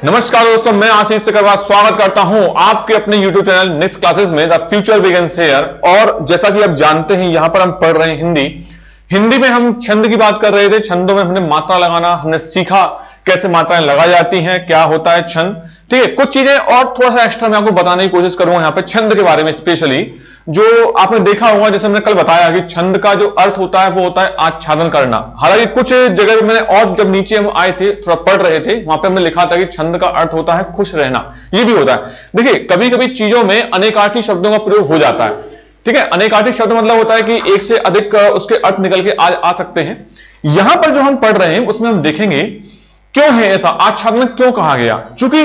नमस्कार दोस्तों, मैं आशीष सिकरवार स्वागत करता हूं आपके अपने YouTube चैनल नेक्स्ट क्लासेस में द फ्यूचर बिगिंस हियर। और जैसा कि आप जानते हैं, यहां पर हम पढ़ रहे हैं हिंदी में हम छंद की बात कर रहे थे। छंदों में हमने मात्रा लगाना हमने सीखा, कैसे मात्राएं लगाई जाती हैं, क्या होता है छंद। ठीक है, कुछ चीजें और थोड़ा सा एक्स्ट्रा मैं आपको बताने की कोशिश करूंगा यहाँ पे छंद के बारे में। स्पेशली जो आपने देखा होगा, जैसे मैंने कल बताया कि छंद का जो अर्थ होता है वो होता है आच्छादन करना। हालांकि कुछ जगह मैंने और जब नीचे हम आए थे, थोड़ा पढ़ रहे थे, वहां पे हमने लिखा था कि छंद का अर्थ होता है खुश रहना। ये भी होता है। देखिए, कभी कभी चीजों में अनेकार्थी शब्दों का प्रयोग हो जाता है। ठीक है, अनेकार्थी शब्द मतलब होता है कि एक से अधिक उसके अर्थ निकल के आ सकते हैं। यहां पर जो हम पढ़ रहे हैं उसमें हम देखेंगे क्यों है ऐसा, आच्छादन क्यों कहा गया। चूंकि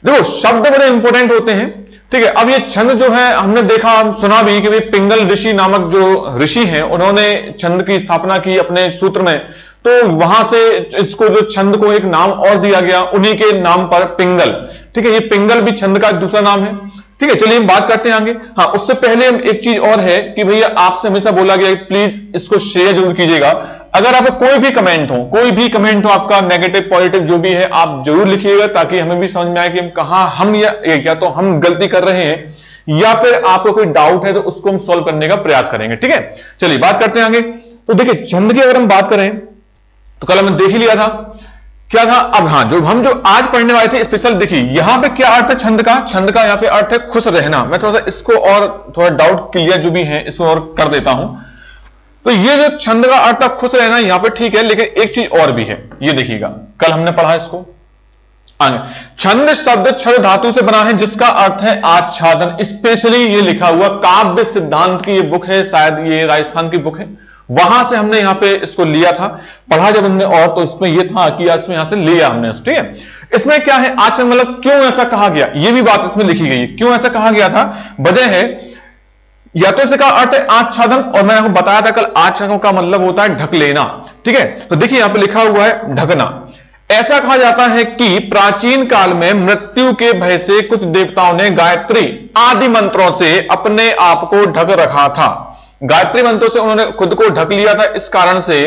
देखो, शब्द बड़े इंपॉर्टेंट होते हैं। ठीक है, अब ये छंद जो है हमने देखा, हम सुना भी कि पिंगल ऋषि नामक जो ऋषि हैं, उन्होंने छंद की स्थापना की अपने सूत्र में। तो वहां से इसको जो छंद को एक नाम और दिया गया, उन्हीं के नाम पर पिंगल। ठीक है, ये पिंगल भी छंद का दूसरा नाम है। ठीक है, चलिए हम बात करते हैं आगे। हाँ, उससे पहले हम एक चीज और है कि भैया आपसे हमेशा बोला गया प्लीज इसको शेयर जरूर कीजिएगा। अगर आपको कोई भी कमेंट हो आपका, नेगेटिव पॉजिटिव जो भी है, आप जरूर लिखिएगा, ताकि हमें भी समझ में आए कि हम कहां या तो हम गलती कर रहे हैं या फिर आपको कोई डाउट है तो उसको हम सॉल्व करने का प्रयास करेंगे। ठीक है, चलिए बात करते हैं आगे। तो देखिए, छंद की अगर हम बात करें तो कल हमने देख ही लिया था क्या था। अब हाँ, जो आज पढ़ने वाले थे स्पेशल, देखिए यहां पे क्या अर्थ है छंद का। छंद का यहां पे अर्थ है खुश रहना। मैं थोड़ा सा इसको और थोड़ा डाउट क्लियर जो भी है इसको और कर देता हूं। तो ये जो छंद का अर्थ है खुश रहना, यहां पे ठीक है, लेकिन एक चीज और भी है, ये देखिएगा, कल हमने पढ़ा इसको आगे। छंद शब्द छद धातु से बना है जिसका अर्थ है आच्छादन। स्पेशली ये लिखा हुआ काव्य सिद्धांत की ये बुक है, शायद ये राजस्थान की बुक है, वहां से हमने यहां पे इसको लिया था, पढ़ा जब हमने। और तो इसमें यह था कि इसमें यहां से लिया हमने। ठीक है, इसमें क्या है आच्छादन मतलब क्यों ऐसा कहा गया, ये भी बात इसमें लिखी गई है, क्यों ऐसा कहा गया था। वजह है, या तो इसका अर्थ है आच्छादन, और मैंने आपको बताया था कल आच्छादन का मतलब होता है ढक लेना। ठीक है, तो देखिए यहां पे लिखा हुआ है ढकना। ऐसा कहा जाता है कि प्राचीन काल में मृत्यु के भय से कुछ देवताओं ने गायत्री आदि मंत्रों से अपने आप को ढक रखा था। गायत्री मंत्रों से उन्होंने खुद को ढक लिया था। इस कारण से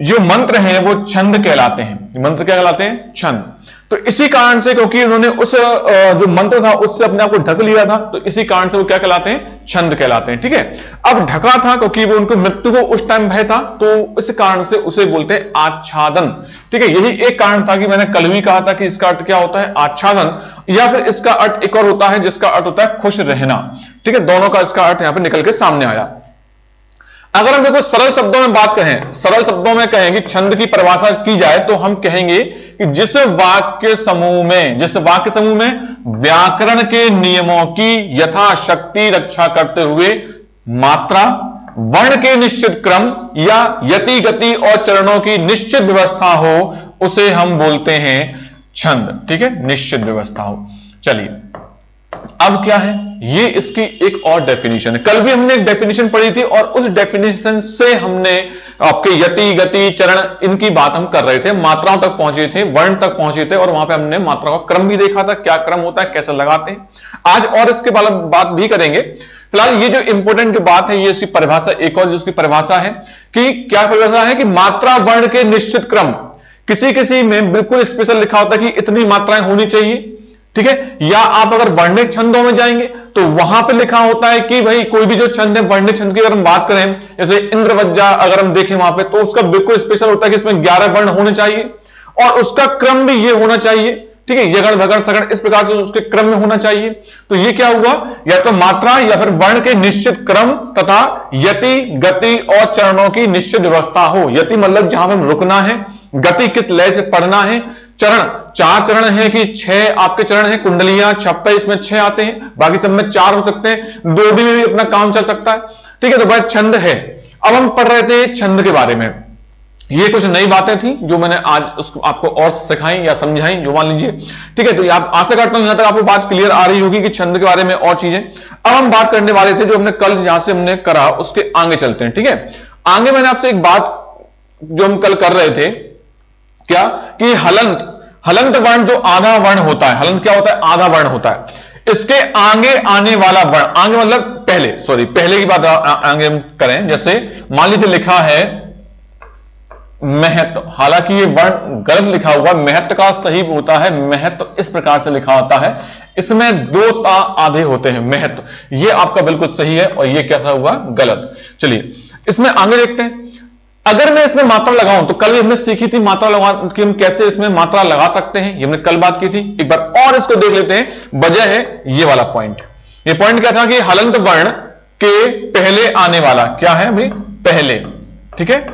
जो मंत्र हैं वो छंद कहलाते हैं। मंत्र क्या कहलाते हैं? छंद। तो इसी कारण से, क्योंकि उन्होंने उस जो मंत्र था उससे अपने आप को ढक लिया था, तो इसी कारण से वो क्या कहलाते हैं? छंद कहलाते हैं। ठीक है, अब ढका था क्योंकि वो उनको मृत्यु को उस टाइम भय था, तो इस कारण से उसे बोलते हैं आच्छादन। ठीक है, यही एक कारण था कि मैंने कल भी कहा था कि इसका अर्थ क्या होता है? आच्छादन। या फिर इसका अर्थ एक और होता है जिसका अर्थ होता है खुश रहना। ठीक है, दोनों का इसका अर्थ यहां पर निकल के सामने आया। अगर हम देखो सरल शब्दों में बात करें, सरल शब्दों में कहेंगे, छंद की परिभाषा की जाए तो हम कहेंगे कि जिस वाक्य समूह में व्याकरण के नियमों की यथाशक्ति रक्षा करते हुए मात्रा, वर्ण के निश्चित क्रम या यति, गति और चरणों की निश्चित व्यवस्था हो, उसे हम बोलते हैं छंद। ठीक है, निश्चित व्यवस्था हो। चलिए, अब क्या है, ये इसकी एक और डेफिनेशन है। कल भी हमने एक डेफिनेशन पढ़ी थी और उस डेफिनेशन से हमने आपके यति, गति, चरण, इनकी बात हम कर रहे थे, मात्राओं तक पहुंचे थे, वर्ण तक पहुंचे थे, और वहां पे हमने मात्रा का क्रम भी देखा था, क्या क्रम होता है, कैसे लगाते हैं। आज और इसके बात भी करेंगे। फिलहाल ये जो इंपॉर्टेंट जो बात है, ये इसकी परिभाषा, एक और जो इसकी परिभाषा है कि क्या परिभाषा है कि मात्रा वर्ण के निश्चित क्रम। किसी में बिल्कुल स्पेशल लिखा होता है कि इतनी मात्राएं होनी चाहिए। ठीक है, या आप अगर वर्णिक छंदों में जाएंगे तो वहां पे लिखा होता है कि भाई कोई भी जो छंद है, वर्णिक छंद की अगर हम बात करें, जैसे इंद्रवज्जा अगर हम देखें वहां पे, तो उसका बिल्कुल स्पेशल होता है कि इसमें 11 वर्ण होने चाहिए और उसका क्रम भी ये होना चाहिए। ठीक है, यगण भगण सगण इस प्रकार से उसके क्रम में होना चाहिए। तो ये क्या हुआ, या तो मात्रा या फिर वर्ण के निश्चित क्रम तथा यति, गति और चरणों की निश्चित व्यवस्था हो। यति मतलब जहां पर रुकना है, गति किस लय से पढ़ना है, चरण 4 चरण है कि 6 आपके चरण है, कुंडलियां छप्पा इसमें 6 आते हैं, बाकी सब में 4 हो सकते हैं, 2 भी अपना काम चल सकता है। ठीक है, तो भाई छंद है। अब हम पढ़ रहे थे छंद के बारे में, ये कुछ नई बातें थी जो मैंने आज उसको आपको और सिखाई या समझाई, जो मान लीजिए। ठीक है, तो आप आशा करता हूं यहां तक आपको बात क्लियर आ रही होगी कि छंद के बारे में और चीजें। अब हम बात करने वाले थे जो हमने कल यहां से हमने करा, उसके आगे चलते हैं। ठीक है, आगे मैंने आपसे एक बात जो हम कल कर रहे थे, क्या कि हलंत वर्ण जो आधा वर्ण होता है, हलंत क्या होता है? आधा वर्ण होता है। इसके आगे आने वाला वर्ण, आगे मतलब पहले की बात आगे हम करें, जैसे मान लीजिए लिखा है महत्व, हालांकि ये वर्ण गलत लिखा हुआ, महत्व का सही होता है महत्व, इस प्रकार से लिखा होता है, इसमें दो ता आधे होते हैं महत्व, ये आपका बिल्कुल सही है और ये कैसा हुआ गलत। चलिए इसमें आगे देखते हैं। अगर मैं इसमें मात्रा लगाऊं तो कल भी हमने सीखी थी मात्रा लगा कि हम कैसे इसमें मात्रा लगा सकते हैं, ये हमने कल बात की थी। एक बार और इसको देख लेते हैं। वजह है ये वाला पॉइंट, ये पॉइंट क्या था कि हलंत वर्ण के पहले आने वाला क्या है भाई, पहले, ठीक है,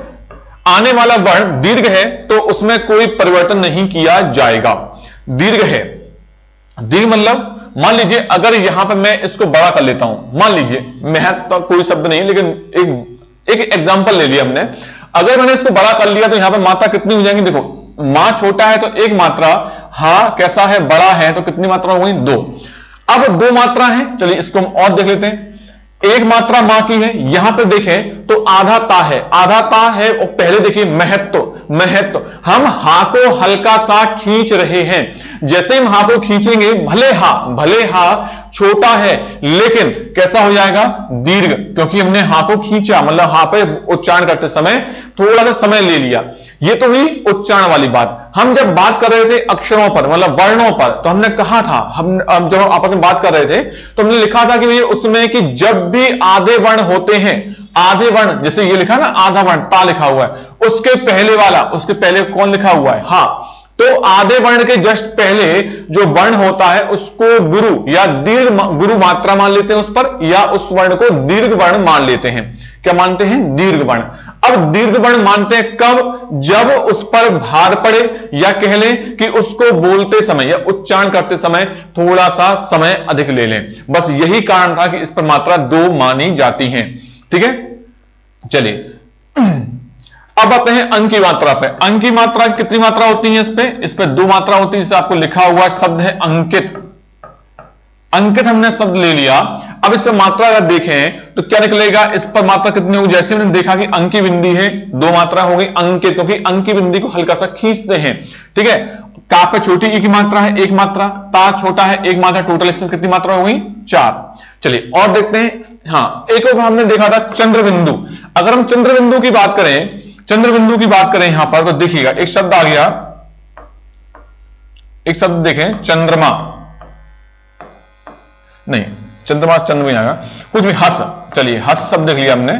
आने वाला वर्ण दीर्घ है तो उसमें कोई परिवर्तन नहीं किया जाएगा। दीर्घ है, दीर्घ मतलब मान लीजिए अगर यहां पर मैं इसको बड़ा कर लेता हूं, मान लीजिए महत्व तो कोई शब्द नहीं, लेकिन एक एग्जांपल ले लिया हमने। अगर मैंने इसको बड़ा कर लिया तो यहां पर मात्रा कितनी हो जाएंगी, देखो मां छोटा है तो एक मात्रा, हा कैसा है बड़ा है तो कितनी मात्रा हो गई, दो। अब दो मात्रा है, चलिए इसको हम और देख लेते हैं। एक मात्रा मां की है, यहां पर देखें तो आधा ता है, आधा ता है और पहले देखिए महत्व, महत्व हम हा को हल्का सा खींच रहे हैं। जैसे हम हा को खींचेंगे, भले हा छोटा है लेकिन कैसा हो जाएगा, दीर्घ, क्योंकि हमने हा को खींचा, मतलब हा पे उच्चारण करते समय थोड़ा सा समय ले लिया। ये तो हुई उच्चारण वाली बात। हम जब बात कर रहे थे अक्षरों पर, मतलब वर्णों पर, तो हमने कहा था, हम जब हम आपस में बात कर रहे थे तो हमने लिखा था कि भैया उसमें कि जब भी आधे वर्ण होते हैं, आधे वर्ण, जैसे ये लिखा ना आधा वर्ण ता लिखा हुआ है, उसके पहले वाला, उसके पहले कौन लिखा हुआ है, हा, तो आधे वर्ण के जस्ट पहले जो वर्ण होता है उसको गुरु या दीर्घ गुरु मात्रा मान लेते हैं उस पर, या उस वर्ण को दीर्घ वर्ण मान लेते हैं। क्या मानते हैं, दीर्घ वर्ण। अब दीर्घ वर्ण मानते हैं कब, जब उस पर भार पड़े, या कह लें कि उसको बोलते समय या उच्चारण करते समय थोड़ा सा समय अधिक ले लें। बस यही कारण था कि इस पर मात्रा दो मानी जाती है। ठीक है, चलिए अब आते हैं अंक की मात्रा पे। अंक की मात्रा कितनी मात्रा होती है, इस पे दो मात्रा होती है, जिसे आपको लिखा हुआ शब्द है अंकित। अंकित हमने शब्द ले लिया। अब इस पर मात्रा अगर देखें तो क्या निकलेगा, इस पर मात्रा कितनी होगी, जैसे हमने देखा कि अंक की बिंदी है, दो मात्रा हो गई अंकित, क्योंकि अंक की बिंदी को हल्का सा खींचते हैं। ठीक है, का पे छोटी ई की मात्रा है एक मात्रा, ता छोटा है एक मात्रा, टोटल कितनी मात्रा हो गई, चार। चलिए और देखते हैं। हाँ, एक और हमने देखा था चंद्र बिंदु। अगर हम चंद्र बिंदु की बात करें, चंद्र बिंदु की बात करें यहां पर, तो देखिएगा एक शब्द आ गया, एक शब्द देखें चंद्रमा, नहीं चंद्रमा चंद्र में आएगा, कुछ भी हस, चलिए हस शब्द देख लिया हमने,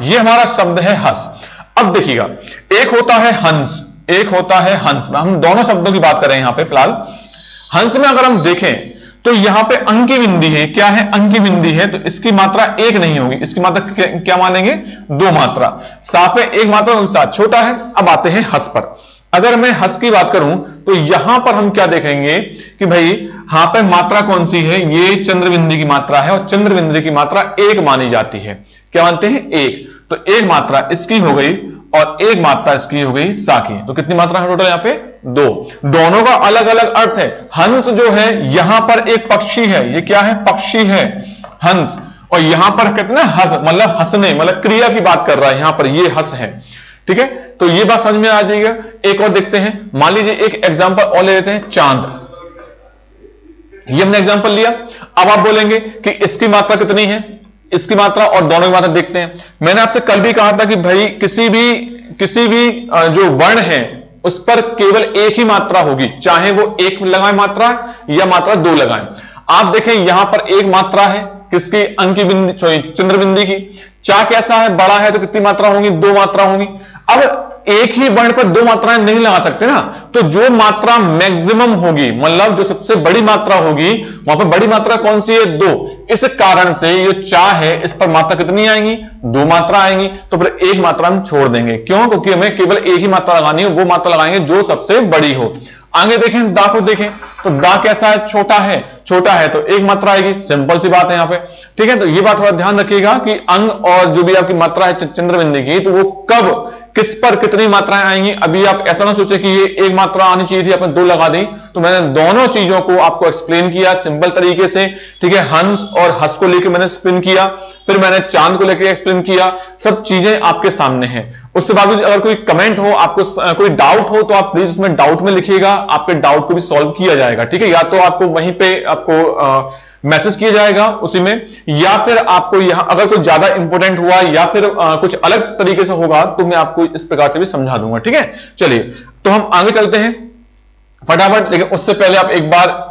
ये हमारा शब्द है हस। अब देखिएगा एक होता है हंस, एक होता है हंस, हम दोनों शब्दों की बात करें यहां पे फिलहाल। हंस में अगर हम देखें तो यहां पे अंक की बिंदी है, क्या है अंक की बिंदी है, तो इसकी मात्रा एक नहीं होगी, इसकी मात्रा क्या मानेंगे, दो मात्रा। सा पे एक मात्रा साथ छोटा है। अब आते हैं हस पर। अगर मैं हस की बात करूं तो यहां पर हम क्या देखेंगे कि भाई यहां पे मात्रा कौन सी है, ये चंद्र बिंदी की मात्रा है और चंद्र बिंदी की मात्रा एक मानी जाती है। क्या मानते हैं, एक। तो एक मात्रा इसकी हो गई और एक मात्रा इसकी हो गई सा की, तो कितनी मात्रा है टोटल यहां पे, दो। दोनों का अलग अलग अर्थ है। हंस जो है यहां पर एक पक्षी है, ये क्या है, पक्षी है हंस, और यहां पर कितना हंस मतलब हंसने, मतलब क्रिया की बात कर रहा है, यहां पर ये हंस है। ठीक है, तो ये बात समझ में आ जाएगा। एक और देखते हैं, मान लीजिए एक एग्जांपल और ले लेते हैं, चांद। ये हमने एग्जांपल लिया। अब आप बोलेंगे कि इसकी मात्रा कितनी है, इसकी मात्रा और दोनों की मात्रा देखते हैं। मैंने आपसे कल भी कहा था कि भाई किसी भी जो वर्ण है उस पर केवल एक ही मात्रा होगी, चाहे वो एक लगाए मात्रा या मात्रा दो लगाए। आप देखें यहां पर एक मात्रा है, किसकी, अंक की बिंदी, सॉरी चंद्र बिंदी की। चा कैसा है, बड़ा है, तो कितनी मात्रा होगी, दो मात्रा होगी। अब एक ही वर्ण पर दो मात्राएं नहीं लगा सकते ना, तो जो मात्रा मैक्सिमम होगी, मतलब जो सबसे बड़ी मात्रा होगी, वहां पर बड़ी मात्रा कौन सी है, दो। इस कारण से ये चा है, इस पर मात्रा कितनी आएंगी, दो मात्रा आएंगी। तो फिर एक मात्रा हम छोड़ देंगे, क्यों, क्योंकि हमें केवल एक ही मात्रा लगानी है, वो मात्रा लगाएंगे जो सबसे बड़ी हो। आगे देखें, दा को देखें तो दा कैसा है, छोटा है, छोटा है तो एक मात्रा आएगी, सिंपल सी बात है यहां पे। ठीक है, तो ये बात थोड़ा ध्यान रखिएगा कि अंग और जो भी आपकी मात्रा है चंद्र बिंदी की, तो वो कब किस पर कितनी मात्राएं आएंगी। अभी आप ऐसा ना सोचे कि ये एक मात्रा आनी चाहिए थी, आपने दो लगा दी। तो मैंने दोनों चीजों को आपको एक्सप्लेन किया सिंपल तरीके से। ठीक है, हंस और हस को लेकर मैंने एक्सप्लेन किया, फिर मैंने चांद को लेकर एक्सप्लेन किया, सब चीजें आपके सामने हैं। उसके बाद अगर कोई कमेंट हो, आपको कोई डाउट हो, तो आप प्लीज उसमें डाउट में लिखिएगा, आपके डाउट को भी सॉल्व किया जाएगा। ठीक है, या तो आपको वहीं पे आपको मैसेज किया जाएगा उसी में, या फिर आपको यहां अगर कोई ज्यादा इंपॉर्टेंट हुआ या फिर कुछ अलग तरीके से होगा तो मैं आपको इस प्रकार से भी समझा दूंगा। ठीक है, चलिए तो हम आगे चलते हैं फटाफट, लेकिन उससे पहले आप एक बार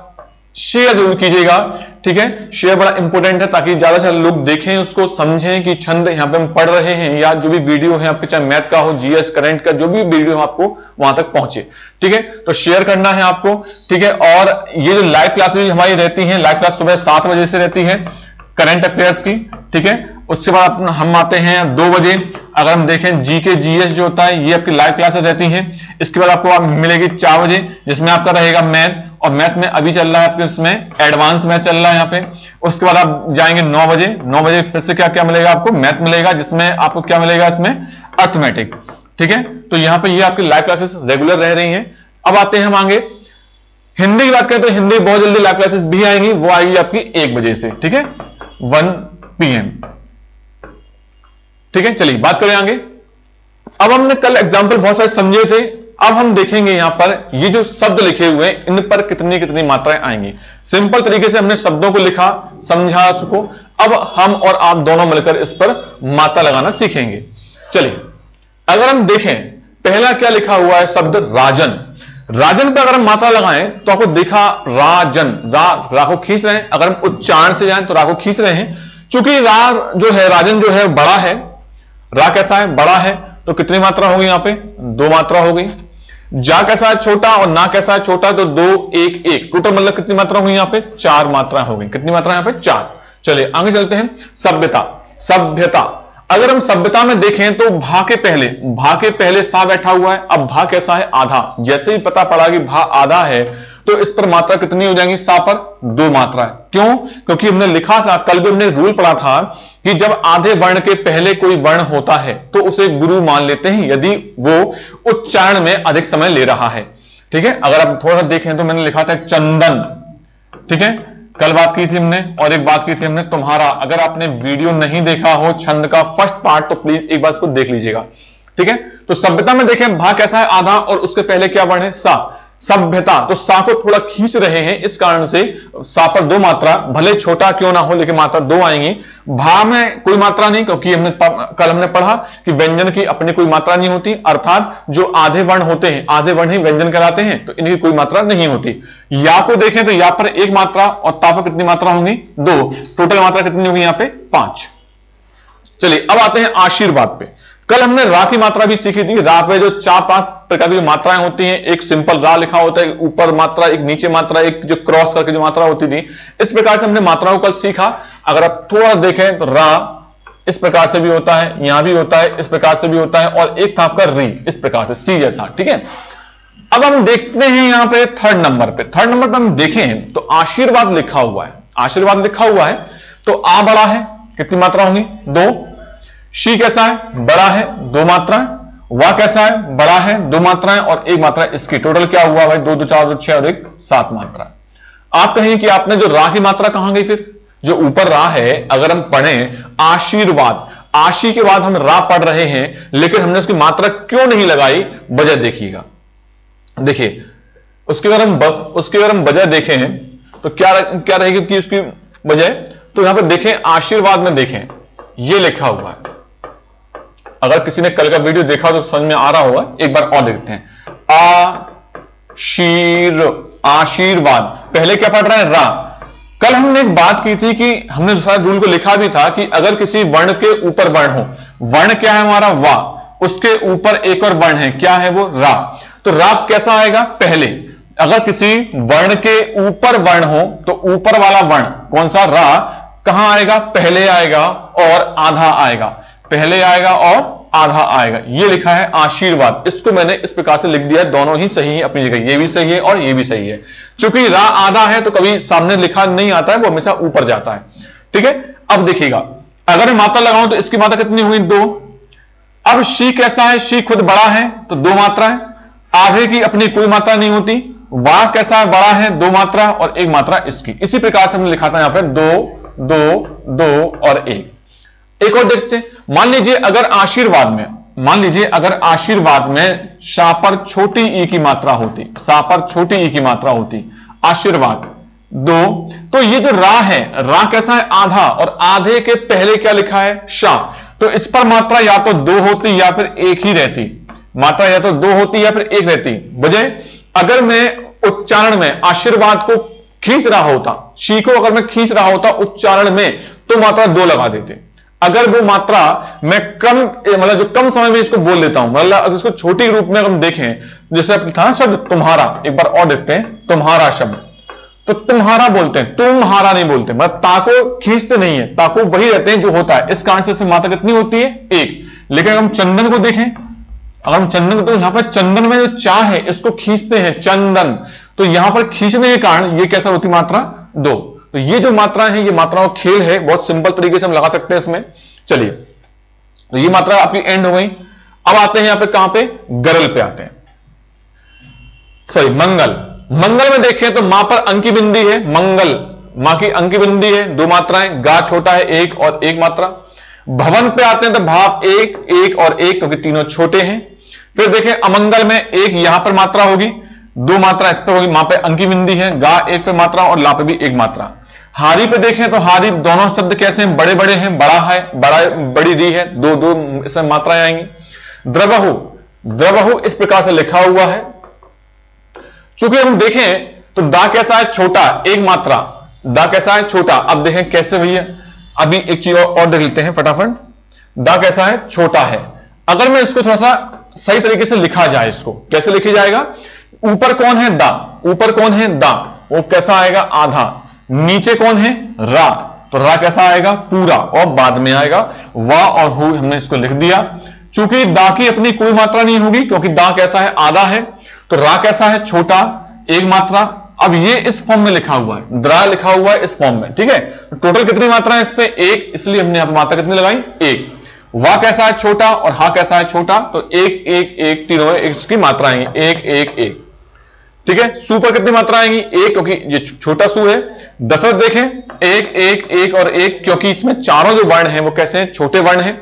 शेयर जरूर कीजिएगा। ठीक है, शेयर बड़ा इंपॉर्टेंट है ताकि ज्यादा से ज्यादा लोग देखें, उसको समझें कि छंद यहां पे हम पढ़ रहे हैं, या जो भी वीडियो है आपके, चाहे मैथ का हो, जीएस करंट का, जो भी वीडियो हो आपको वहां तक पहुंचे। ठीक है, तो शेयर करना है आपको। ठीक है, और ये जो लाइव क्लासेस हमारी रहती हैं, लाइव क्लास सुबह 7 बजे से रहती है करंट अफेयर्स की। ठीक है, उसके बाद हम आते हैं 2 बजे, अगर हम देखें जीके जीएस जो होता है, ये आपकी लाइव क्लासेस रहती हैं। इसके बाद आपको मिलेगी 4 बजे, जिसमें आपका रहेगा मैथ, और मैथ में अभी चल रहा है आपके इसमें एडवांस मैथ चल रहा है यहाँ पे। उसके बाद आप जाएंगे 9 बजे, 9 बजे फिर से क्या क्या मिलेगा आपको, मैथ मिलेगा, जिसमें आपको क्या मिलेगा इसमें, अर्थमेटिक। ठीक है, तो यहाँ पे ये आपकी लाइव क्लासेस रेगुलर रह रही हैं। अब आते हैं हम आगे हिंदी की बात करें तो हिंदी बहुत जल्दी लाइव क्लासेस भी आएंगी, वो आएगी आपकी 1 बजे से। ठीक है, 1 PM। ठीक है, चलिए बात करें आगे। अब हमने कल एग्जाम्पल बहुत सारे समझे थे, अब हम देखेंगे यहां पर ये जो शब्द लिखे हुए हैं इन पर कितनी कितनी मात्राएं आएंगी। सिंपल तरीके से हमने शब्दों को लिखा, समझा उसको, अब हम और आप दोनों मिलकर इस पर मात्रा लगाना सीखेंगे। चलिए अगर हम देखें पहला क्या लिखा हुआ है शब्द राजन। राजन पर अगर हम मात्रा लगाएं तो आपको देखा राजन, रा को खींच रहे हैं, अगर हम उच्चारण से जाएं तो रा को खींच रहे हैं। चूंकि रा जो है राजन जो है बड़ा है, रा कैसा है, बड़ा है, तो कितनी मात्रा होगी यहां पे, 2 मात्रा हो गई। जा कैसा है, छोटा, और ना कैसा है, छोटा, तो 2 1 1, टोटल मतलब कितनी मात्रा होगी यहां पे, 4 मात्रा हो गई। कितनी मात्रा यहां पे, 4। चलिए आगे चलते हैं। सभ्यता, सभ्यता, अगर हम सभ्यता में देखें तो भा के पहले सा बैठा हुआ है। अब भा कैसा है, आधा। जैसे ही पता पड़ा कि भा आधा है तो इस पर मात्रा कितनी हो जाएंगी, सा पर 2 मात्रा। क्यों, क्योंकि हमने लिखा था, कल भी हमने रूल पढ़ा था कि जब आधे वर्ण के पहले कोई वर्ण होता है तो उसे गुरु मान लेते हैं यदि वो उच्चारण में अधिक समय ले रहा है। ठीक है, अगर आप थोड़ा सा देखें तो मैंने लिखा था चंदन। ठीक है, कल बात की थी हमने, और एक बात की थी हमने तुम्हारा। अगर आपने वीडियो नहीं देखा हो छंद का फर्स्ट पार्ट तो प्लीज एक बार इसको देख लीजिएगा। ठीक है, तो सभ्यता में देखें भा कैसा है, आधा, और उसके पहले क्या वर्ण है, सा। सभ्यता, तो सा को थोड़ा खींच रहे हैं, इस कारण से सा पर 2 मात्रा, भले छोटा क्यों ना हो लेकिन मात्रा 2 आएंगी। भा में कोई मात्रा नहीं, क्योंकि कल हमने पढ़ा कि व्यंजन की अपनी कोई मात्रा नहीं होती, अर्थात जो आधे वर्ण होते हैं, आधे वर्ण ही व्यंजन कहलाते हैं, तो इनकी कोई मात्रा नहीं होती। या को देखें तो या पर 1 मात्रा, और ता पर कितनी मात्रा होंगी, 2। टोटल मात्रा कितनी होगी यहां पे, 5। चलिए अब आते हैं आशीर्वाद पे। कल हमने रा की मात्रा भी सीखी थी। रा पे जो 4-5 प्रकार की जो मात्राएं होती हैं, एक सिंपल रा लिखा होता है, ऊपर मात्रा, एक नीचे मात्रा, एक जो क्रॉस करके जो मात्रा होती थी, इस प्रकार से हमने मात्राओं को कल सीखा। अगर आप थोड़ा देखें तो रा इस प्रकार से भी होता है, यहां भी होता है, इस प्रकार से भी होता है, और एक था आपका री, इस प्रकार से सी जैसा। ठीक है, अब हम देखते हैं यहां पे थर्ड नंबर पे हम देखें तो आशीर्वाद लिखा हुआ है। आशीर्वाद लिखा हुआ है तो आ बड़ा है, कितनी मात्रा होंगी, 2। शी कैसा है, बड़ा है, 2 मात्राएं। वा कैसा है, बड़ा है, 2 मात्राएं, और 1 मात्रा इसकी। टोटल क्या हुआ भाई, 2 2 4 2 6 और 1 7 मात्रा। आप कहेंगे कि आपने जो रा की मात्रा कहां गई, फिर जो ऊपर रा है, अगर हम पढ़ें आशीर्वाद, आशी के बाद हम रा पढ़ रहे हैं, लेकिन हमने उसकी मात्रा क्यों नहीं लगाई, वजह देखिएगा। देखिए उसके अगर हम वजह देखें तो क्या रहेगी कि उसकी वजह, तो यहां पर देखें आशीर्वाद में देखें ये लिखा हुआ है। अगर किसी ने कल का वीडियो देखा तो समझ में आ रहा होगा, एक बार और देखते हैं। आशीर्वाद, पहले क्या पढ़ रहे हैं, रा। कल हमने एक बात की थी कि हमने शायद रूल को लिखा भी था कि अगर किसी वर्ण के ऊपर वर्ण हो, वर्ण क्या है हमारा, वा, उसके ऊपर एक और वर्ण है, क्या है वो, रा, तो रा कैसा आएगा, पहले। अगर किसी वर्ण के ऊपर वर्ण हो तो ऊपर वाला वर्ण कौन सा, रा, कहां आएगा, पहले आएगा और आधा आएगा, पहले आएगा और आधा आएगा। ये लिखा है आशीर्वाद, इसको मैंने इस प्रकार से लिख दिया है, दोनों ही सही है अपनी जगह, ये भी सही है और ये भी सही है। चूंकि रा आधा है तो कभी सामने लिखा नहीं आता है, वो हमेशा ऊपर जाता है। ठीक है, अब देखिएगा अगर मैं मात्रा लगाऊं तो इसकी मात्रा कितनी हुई, 2। अब शी कैसा है, शी खुद बड़ा है तो 2 मात्रा है, आधे की अपनी कोई मात्रा नहीं होती। वाह कैसा है, बड़ा है, 2 मात्रा और 1 मात्रा इसकी। इसी प्रकार से हमने लिखा था यहां पर 2 2 2 और 1। एक और देखते हैं, मान लीजिए अगर आशीर्वाद में शा पर छोटी ई की मात्रा होती, शा पर छोटी ई की मात्रा होती, आशीर्वाद, 2। तो ये जो रा है, रा कैसा है, आधा, और आधे के पहले क्या लिखा है, शा। तो इस पर मात्रा या तो 2 होती या फिर 1 ही रहती, मात्रा या तो 2 होती या फिर 1 रहती। बजाय अगर मैं उच्चारण में आशीर्वाद को खींच रहा होता, शी को अगर मैं खींच रहा होता उच्चारण में, तो मात्रा 2 लगा देते। अगर वो मात्रा मैं कम, मतलब जो कम समय में इसको बोल लेता हूं, मतलब अगर इसको छोटी रूप में हम देखें, जैसे था शब्द तुम्हारा, एक बार और देखते हैं, तुम्हारा शब्द, तो तुम्हारा बोलते हैं, तुम्हारा नहीं बोलते, मतलब ताको खींचते नहीं है, ताको वही रहते हैं जो होता है। इस कारण से इसमें मात्रा कितनी होती है, 1। लेकिन अगर हम चंदन को देखें, अगर हम चंदन को, तो यहां पर चंदन में जो चा है इसको खींचते हैं, चंदन, तो यहां पर खींचने के कारण ये कैसा होती मात्रा, 2। तो ये जो मात्रा है, ये मात्राओं का खेल है, बहुत सिंपल तरीके से हम लगा सकते हैं इसमें। चलिए, तो ये मात्रा आपकी एंड हो गई। अब आते हैं यहां पे, कहां पे, गरल पे आते हैं, सॉरी मंगल। मंगल में देखें तो मां पर अंकी बिंदी है, मंगल, मां की अंकी बिंदी है, 2 मात्राएं, गा छोटा है 1 और 1 मात्रा। भवन पे आते हैं तो भाव 1 1 और 1, क्योंकि तीनों छोटे हैं। फिर देखें अमंगल में 1 यहां पर मात्रा होगी, 2 मात्रा इस पर होगी, मां पे अंकी बिंदी है, गा 1 पे मात्रा और ला पे भी 1 मात्रा। हारी पे देखें तो हारी, दोनों शब्द कैसे हैं, बड़े बड़े हैं, बड़ा है, बड़ी री है, 2 इसमें मात्राएं आएंगी। द्रवहु, द्रवहु इस प्रकार से लिखा हुआ है। चूंकि हम देखें तो दा कैसा है, छोटा, 1 मात्रा, दा कैसा है, छोटा। अब देखें कैसे भैया, अभी एक चीज और देख लेते हैं फटाफट। दा कैसा है, छोटा है। अगर मैं इसको थोड़ा सा सही तरीके से लिखा जाए, इसको कैसे लिखा जाएगा, ऊपर कौन है, दा, ऊपर कौन है, दा, वो कैसा आएगा, आधा। नीचे कौन है, रा, तो रा कैसा आएगा, पूरा, और बाद में आएगा वाह और हु, हमने इसको लिख दिया। चूंकि दा की अपनी कोई मात्रा नहीं होगी, क्योंकि दा कैसा है, आधा है, तो रा कैसा है, छोटा, 1 मात्रा। अब ये इस फॉर्म में लिखा हुआ है, द्रा लिखा हुआ है इस फॉर्म में, ठीक है। तो टोटल कितनी मात्रा है इस पे, 1, इसलिए हमने यहां पर मात्रा कितनी लगाई, 1। वाह कैसा है, छोटा, और हा कैसा है, छोटा, तो 1 1 1, तीनों इसकी मात्रा आएंगी, 1 1 1, ठीक है। सू पर कितनी मात्रा आएंगी, 1, क्योंकि ये छोटा सू है। दशरथ देखें 1 1 1 और 1, क्योंकि इसमें चारों जो वर्ण हैं वो कैसे हैं, छोटे वर्ण हैं,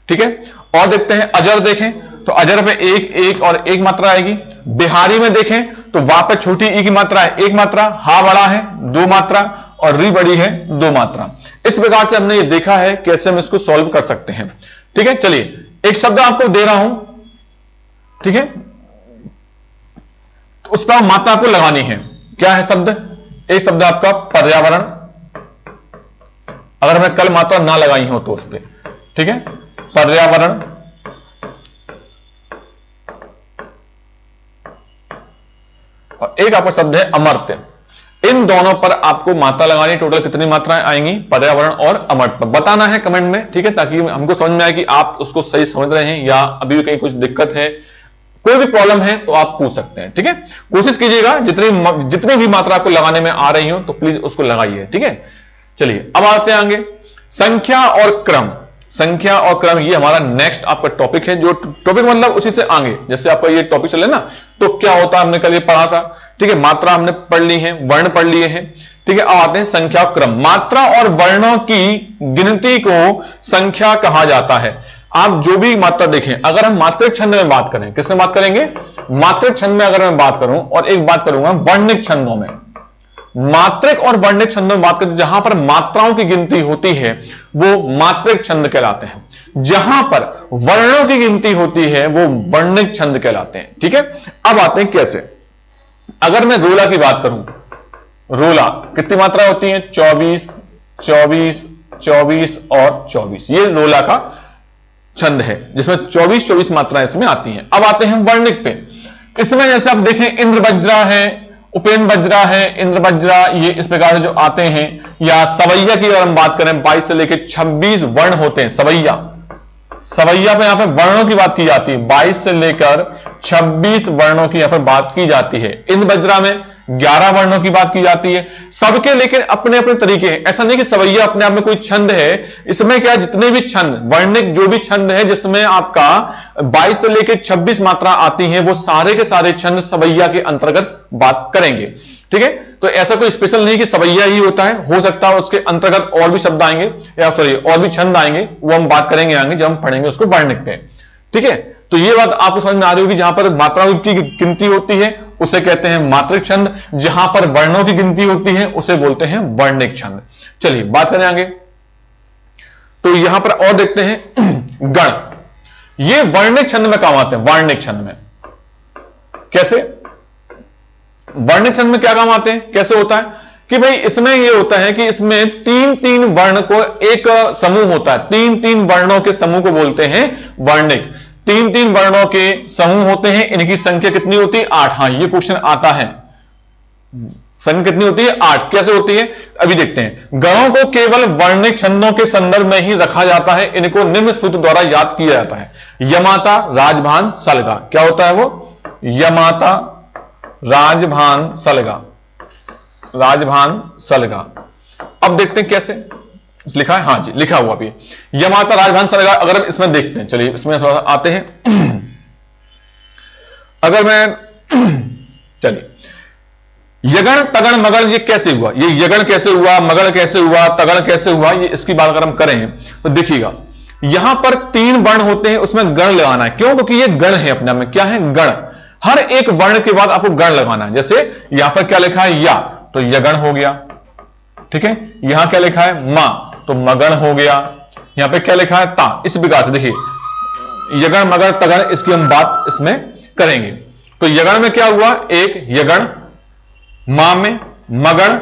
ठीक है। और देखते हैं अजर, देखें तो अजर पे 1 1 और 1 मात्रा आएगी। बिहारी में देखें तो वाह पे छोटी ई की मात्रा है, 1 मात्रा, हा बड़ा है, 2 मात्रा, और री बड़ी है, 2 मात्रा। इस प्रकार से हमने ये देखा है कैसे हम इसको सॉल्व कर सकते हैं, ठीक है। चलिए, एक शब्द आपको दे रहा हूं, ठीक है, उस पर मात्रा आपको लगानी है। क्या है शब्द, एक शब्द आपका पर्यावरण, अगर मैं कल मात्रा ना लगाई हो तो उस पर, ठीक है, पर्यावरण। और एक आपका शब्द है अमर्त्य। इन दोनों पर आपको मात्रा लगानी, टोटल कितनी मात्राएं आएंगी, पर्यावरण और अमर्त्य, बताना है कमेंट में, ठीक है, ताकि हमको समझ में आए कि आप उसको सही समझ रहे हैं या अभी भी कहीं कुछ दिक्कत है, कोई भी प्रॉब्लम है तो आप पूछ सकते हैं, ठीक है। कोशिश कीजिएगा जितनी भी मात्रा आपको लगाने में आ रही हो तो प्लीज उसको लगाइए, ठीक है। चलिए, अब आते हैं आगे, संख्या और क्रम। संख्या और क्रम ये हमारा नेक्स्ट आपका टॉपिक है, जो टॉपिक मतलब उसी से आगे, जैसे आपका ये टॉपिक चले ना, तो क्या होता है, हमने कल ये पढ़ा था, ठीक है। मात्रा हमने पढ़ ली है, वर्ण पढ़ लिए हैं, ठीक है। अब आते हैं संख्या और क्रम। मात्रा और वर्णों की गिनती को संख्या कहा जाता है। आप जो भी मात्रा देखें, अगर हम मात्रिक छंद में बात करें, किसमें बात करेंगे, मात्रिक छंद में अगर मैं बात करूं, और एक बात करूंगा वर्णिक छंदों में, मात्रिक और वर्णिक छंदों में बात करते, जहां पर मात्राओं की गिनती होती है वो मात्रिक छंद कहलाते हैं, जहां पर वर्णों की गिनती होती है वो वर्णिक छंद कहलाते हैं, ठीक है। अब आते हैं कैसे, अगर मैं रोला की बात करूं, रोला कितनी मात्रा होती है, 24 24 24 और 24, ये रोला का छंद है, जिसमें 24 24 मात्राएं इसमें आती हैं। अब आते हैं वर्णिक पे, इसमें जैसे आप देखें इंद्र बज्रा है, उपेन बज्रा है, इंद्र बज्रा, ये इस प्रकार से जो आते हैं, या सवैया की अगर हम बात करें, 22 से लेकर 26 वर्ण होते हैं, सवैया, सवैया पे यहां पर वर्णों की बात की जाती है, 22 से लेकर 26 वर्णों की यहां पर बात की जाती है। इंद्र बज्रा में 11 वर्णों की बात की जाती है, सबके लेकिन अपने अपने तरीके हैं, ऐसा नहीं कि सवैया अपने आप में कोई छंद है। इसमें क्या, जितने भी छंद, वर्णिक जो भी छंद है जिसमें आपका 22 से लेकर 26 मात्रा आती है, वो सारे के सारे छंद सवैया के अंतर्गत बात करेंगे, ठीक है। तो ऐसा कोई स्पेशल नहीं कि सवैया ही होता है, हो सकता है उसके अंतर्गत और भी शब्द आएंगे, या सॉरी और भी छंद आएंगे, वो हम बात करेंगे आगे जब हम पढ़ेंगे उसको वर्णिक पे, ठीक है। तो ये बात आपको समझ में आ रही होगी, जहां पर मात्राओं की गिनती होती है उसे कहते हैं मात्रिक छंद। जहां पर वर्णों की गिनती होती है उसे बोलते हैं वर्णिक छंद। चलिए बात करें आगे। तो यहां पर और देखते हैं गण। ये वर्णिक छंद में काम आते हैं। वर्णिक छंद में कैसे? वर्णिक छंद में क्या काम आते हैं, कैसे होता है कि भाई इसमें यह होता है कि इसमें तीन तीन वर्ण को एक समूह होता है। तीन तीन वर्णों के समूह को बोलते हैं वर्णिक। तीन तीन वर्णों के समूह होते हैं, इनकी संख्या कितनी होती है? 8। हां, ये क्वेश्चन आता है। संख्या कितनी होती है? 8। कैसे होती है अभी देखते हैं। गणों को केवल वर्णिक छंदों के संदर्भ में ही रखा जाता है। इनको निम्न सूत्र द्वारा याद किया जाता है। यमाता, राजभान, सलगा। क्या होता है वो? यमाता, राजभान, सलगा। राजभान, सलगा। अब देखते हैं कैसे लिखा है। हां जी, लिखा हुआ भी यमाता, राजभान, सलगा। अगर हम इसमें देखते हैं, चलिए इसमें थोड़ा आते हैं। अगर मैं चलिए यगण, तगण, मगण ये कैसे हुआ? ये यगण कैसे हुआ, मगण कैसे हुआ, तगण कैसे हुआ, ये इसकी बात अगर हम करें तो देखिएगा यहां पर तीन वर्ण होते हैं, उसमें गण लगाना है। क्यों? क्योंकि ये गण है अपने आप में। क्या है? गण। हर एक वर्ण के बाद आपको गण लगाना है। जैसे यहां पर क्या लिखा है? या, तो यगण हो गया। ठीक है। यहां क्या लिखा है? मा, तो मगण हो गया। यहां पे क्या लिखा है? ता। इस प्रकार से देखिए यगण, मगण, तगण, इसकी हम बात इसमें करेंगे। तो यगण में क्या हुआ? एक यगण, मा में मगण,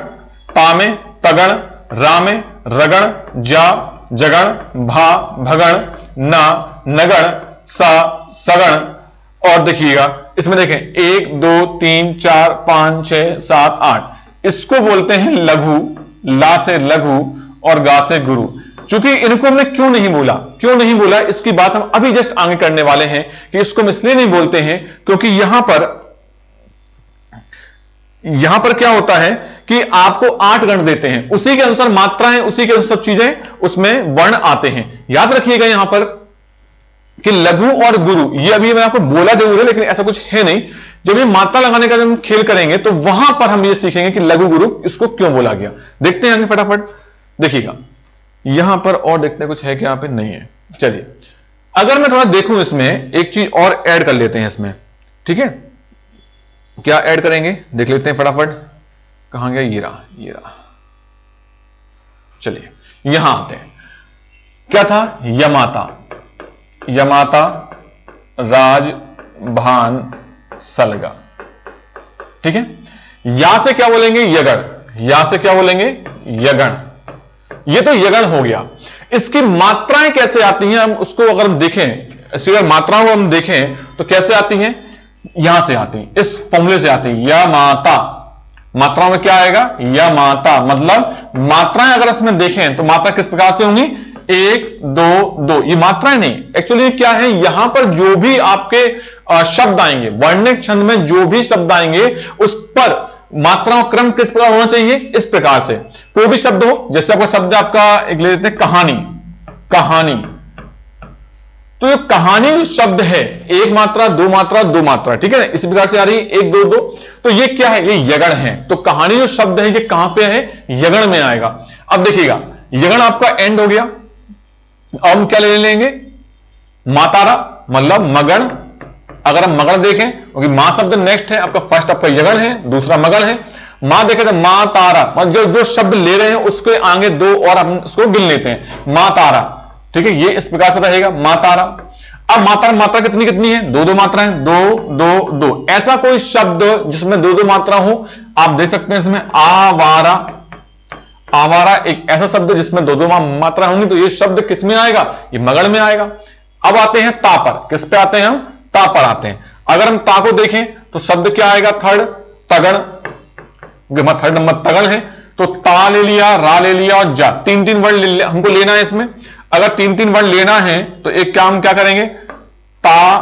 ता में तगण, रा में रगण, जा जगण, भा भगण, ना नगण, सा सगण। और देखिएगा इसमें देखें 1 2 3 4 5 6 7 8। इसको बोलते हैं लघु। ला से लघु और गा से गुरु। चूंकि इनको हमने क्यों नहीं बोला, क्यों नहीं बोला, इसकी बात हम अभी जस्ट आगे करने वाले हैं कि इसको हम इसलिए नहीं बोलते हैं क्योंकि यहां पर क्या होता है कि आपको 8 गण देते हैं, उसी के अनुसार मात्राएं, उसी के अनुसार सब चीजें उसमें वर्ण आते हैं। याद रखिएगा यहां पर कि लघु और गुरु, ये अभी मैंने आपको बोला जरूर है लेकिन ऐसा कुछ है नहीं। जब ये मात्रा लगाने का हम खेल करेंगे तो वहां पर हम ये सीखेंगे कि लघु गुरु इसको क्यों बोला गया। देखते हैं फटाफट। देखिएगा यहां पर और देखते हैं कुछ है कि यहां पे नहीं है। चलिए अगर मैं थोड़ा देखूं इसमें एक चीज और ऐड कर लेते हैं इसमें। ठीक है, क्या ऐड करेंगे देख लेते हैं फटाफट। कहां गया? ये रहा, ये रहा। चलिए यहां आते हैं। क्या था? यमाता, यमाता, राज, भान, सलगा। ठीक है। या से क्या बोलेंगे? यगण। या से क्या बोलेंगे? यगण। ये तो यगण हो गया। इसकी मात्राएं कैसे आती हैं हम उसको अगर हम देखें, इसकी अगर मात्राओं को हम देखें तो कैसे आती हैं? यहां से आती, इस फॉर्मूले से आती। या माता, मात्राओं में क्या आएगा? या माता। मतलब मात्राएं अगर इसमें देखें तो मात्रा किस प्रकार से होंगी? 1 2 2। ये मात्राएं नहीं, एक्चुअली क्या है, यहां पर जो भी आपके शब्द आएंगे, वर्णिक छंद में जो भी शब्द आएंगे उस पर मात्राओं क्रम किस प्रकार होना चाहिए? इस प्रकार से। कोई भी शब्द हो, जैसे आपका शब्द आपका एक ले लेते हैं कहानी। कहानी, तो ये कहानी जो शब्द है, एक मात्रा, दो मात्रा, दो मात्रा। ठीक है ना, इसी प्रकार से आ रही है 1 2 2। तो ये क्या है? ये यगण है। तो कहानी जो शब्द है ये कहां पे है? यगण में आएगा। अब देखिएगा यगण आपका एंड हो गया। अब हम क्या ले लेंगे? मातारा, मतलब मगण। अगर हम मगण देखें, क्योंकि मां शब्द नेक्स्ट है आपका, फर्स्ट आपका यगण है, दूसरा मगण है। मां देखें तो मां तारा, मतलब जो शब्द ले रहे हैं उसके आगे 2 और हम उसको गिन लेते हैं। मां तारा। ठीक है, ये इस प्रकार से रहेगा मां तारा। अब मात्रा, मात्रा कितनी कितनी है? 2 2 मात्राएं, 2 2 2। ऐसा कोई शब्द जिसमें 2 2 मात्रा हो आप देख सकते हैं इसमें। आवारा, आवारा एक ऐसा शब्द जिसमें 2 2 मात्रा होंगी, तो ये शब्द किस में आएगा? ये मगण में आएगा। अब आते हैं ता पर। किस पे आते हैं हम? ता पर आते हैं। अगर हम ता को देखें तो शब्द क्या आएगा? थर्ड, तगण। थर्ड नंबर तगण है, तो ता ले लिया, रा ले लिया और जा। 3 3 वर्ड हमको लेना है इसमें। अगर 3 3 वर्ड लेना है तो एक काम क्या करेंगे? ता,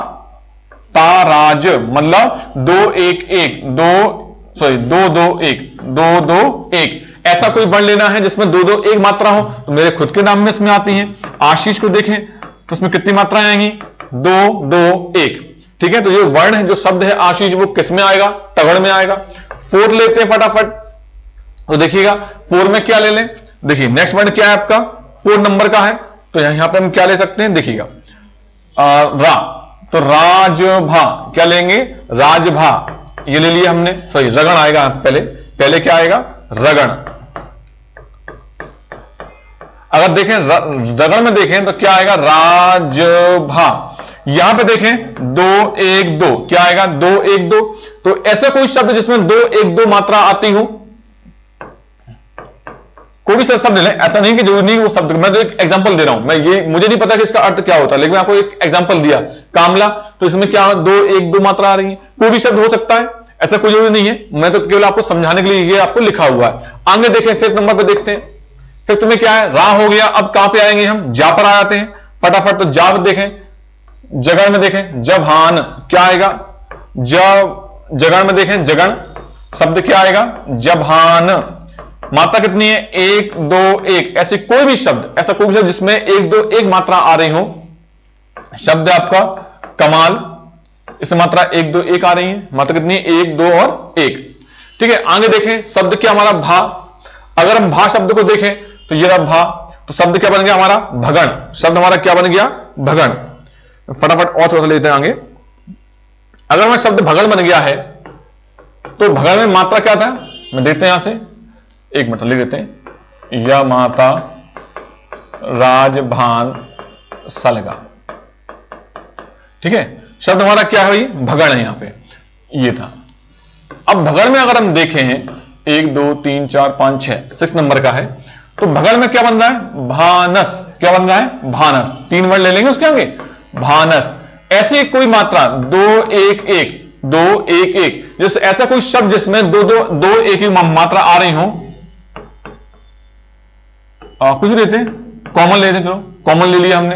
ताराज, मतलब 2 1 1 2 2 2 1 2 2 1। ऐसा कोई वर्ण लेना है जिसमें 2 2 1 मात्रा हो, तो मेरे खुद के नाम में इसमें आती हैं। आशीष को देखें तो उसमें कितनी मात्राएं आएंगी? 2 2 1। ठीक है, तो ये वर्ण है, जो शब्द है आशीष, वो किस में आएगा? तगड़ में आएगा। 4 लेते हैं फटाफट। तो देखिएगा 4 में क्या ले लें? देखिए नेक्स्ट वर्ण क्या है आपका? 4 नंबर का है, तो यहां पर हम क्या ले सकते हैं? देखिएगा रा, तो राजभा। क्या लेंगे? राजभा। ये ले लिया हमने, सॉरी रगण आएगा पहले, पहले क्या आएगा रगण। अगर देखें रगण में देखें तो क्या आएगा राजभा। यहां पे देखें 2 1 2 क्या आएगा 2 1 2। तो ऐसा कोई शब्द जिसमें 2 1 2 मात्रा आती हो, कोई भी शब्द ले, ऐसा नहीं कि जरूरी नहीं वो शब्द, मैं तो एक एग्जांपल दे रहा हूं, मैं ये मुझे नहीं पता कि इसका अर्थ क्या होता है, लेकिन मैं आपको एक एग्जांपल दिया कामला, तो इसमें क्या 2 1 2 मात्रा आ रही है। कोई भी शब्द हो सकता है, ऐसा कोई जरूरी नहीं है, मैं तो केवल आपको समझाने के लिए ये आपको लिखा हुआ है। आगे देखें फिफ्थ नंबर पे देखते हैं, फिफ्थ में क्या है रा हो गया। अब कहां पे आएंगे हम, जा पर आ जाते हैं फटाफट। तो जा देखें, जगन में देखें जभान क्या आएगा, जगन में देखें जगन शब्द क्या आएगा जभान। मात्रा कितनी है 1 2 1। ऐसे कोई भी शब्द, ऐसा कोई भी शब्द जिसमें 1 2 1 मात्रा आ रही हो, शब्द है आपका कमाल, इसमें मात्रा 1 2 1 आ रही है। मात्रा कितनी है 1 2 और 1। ठीक है, आगे देखें शब्द क्या हमारा भा। अगर हम भा शब्द को देखें तो ये रहा भा, तो शब्द क्या बन गया हमारा भगण। शब्द हमारा क्या बन गया भगण। फटाफट और थोड़ा सा लेते हैं आगे। अगर हमारा शब्द भगण बन गया है तो भगण में मात्रा क्या था, मैं देखते हैं यहां से, एक मिनट लिख देते हैं, या माता राजभान सलगा। ठीक है, शब्द हमारा क्या है भगण है, यहां पे ये था। अब भगण में अगर हम देखें 1 2 3 4 5 6 6 नंबर का है, तो भगण में क्या बन रहा है भानस। क्या बन रहा है भानस। 3 वर्ड ले लेंगे उसके आगे भानस। ऐसी कोई मात्रा 2 1 1 2 1 1, जैसे ऐसा कोई शब्द जिसमें 2 2 2 1 1 मात्रा आ रही हो, कुछ लेते हैं कॉमन लेते हैं, चलो कॉमन ले लिया हमने।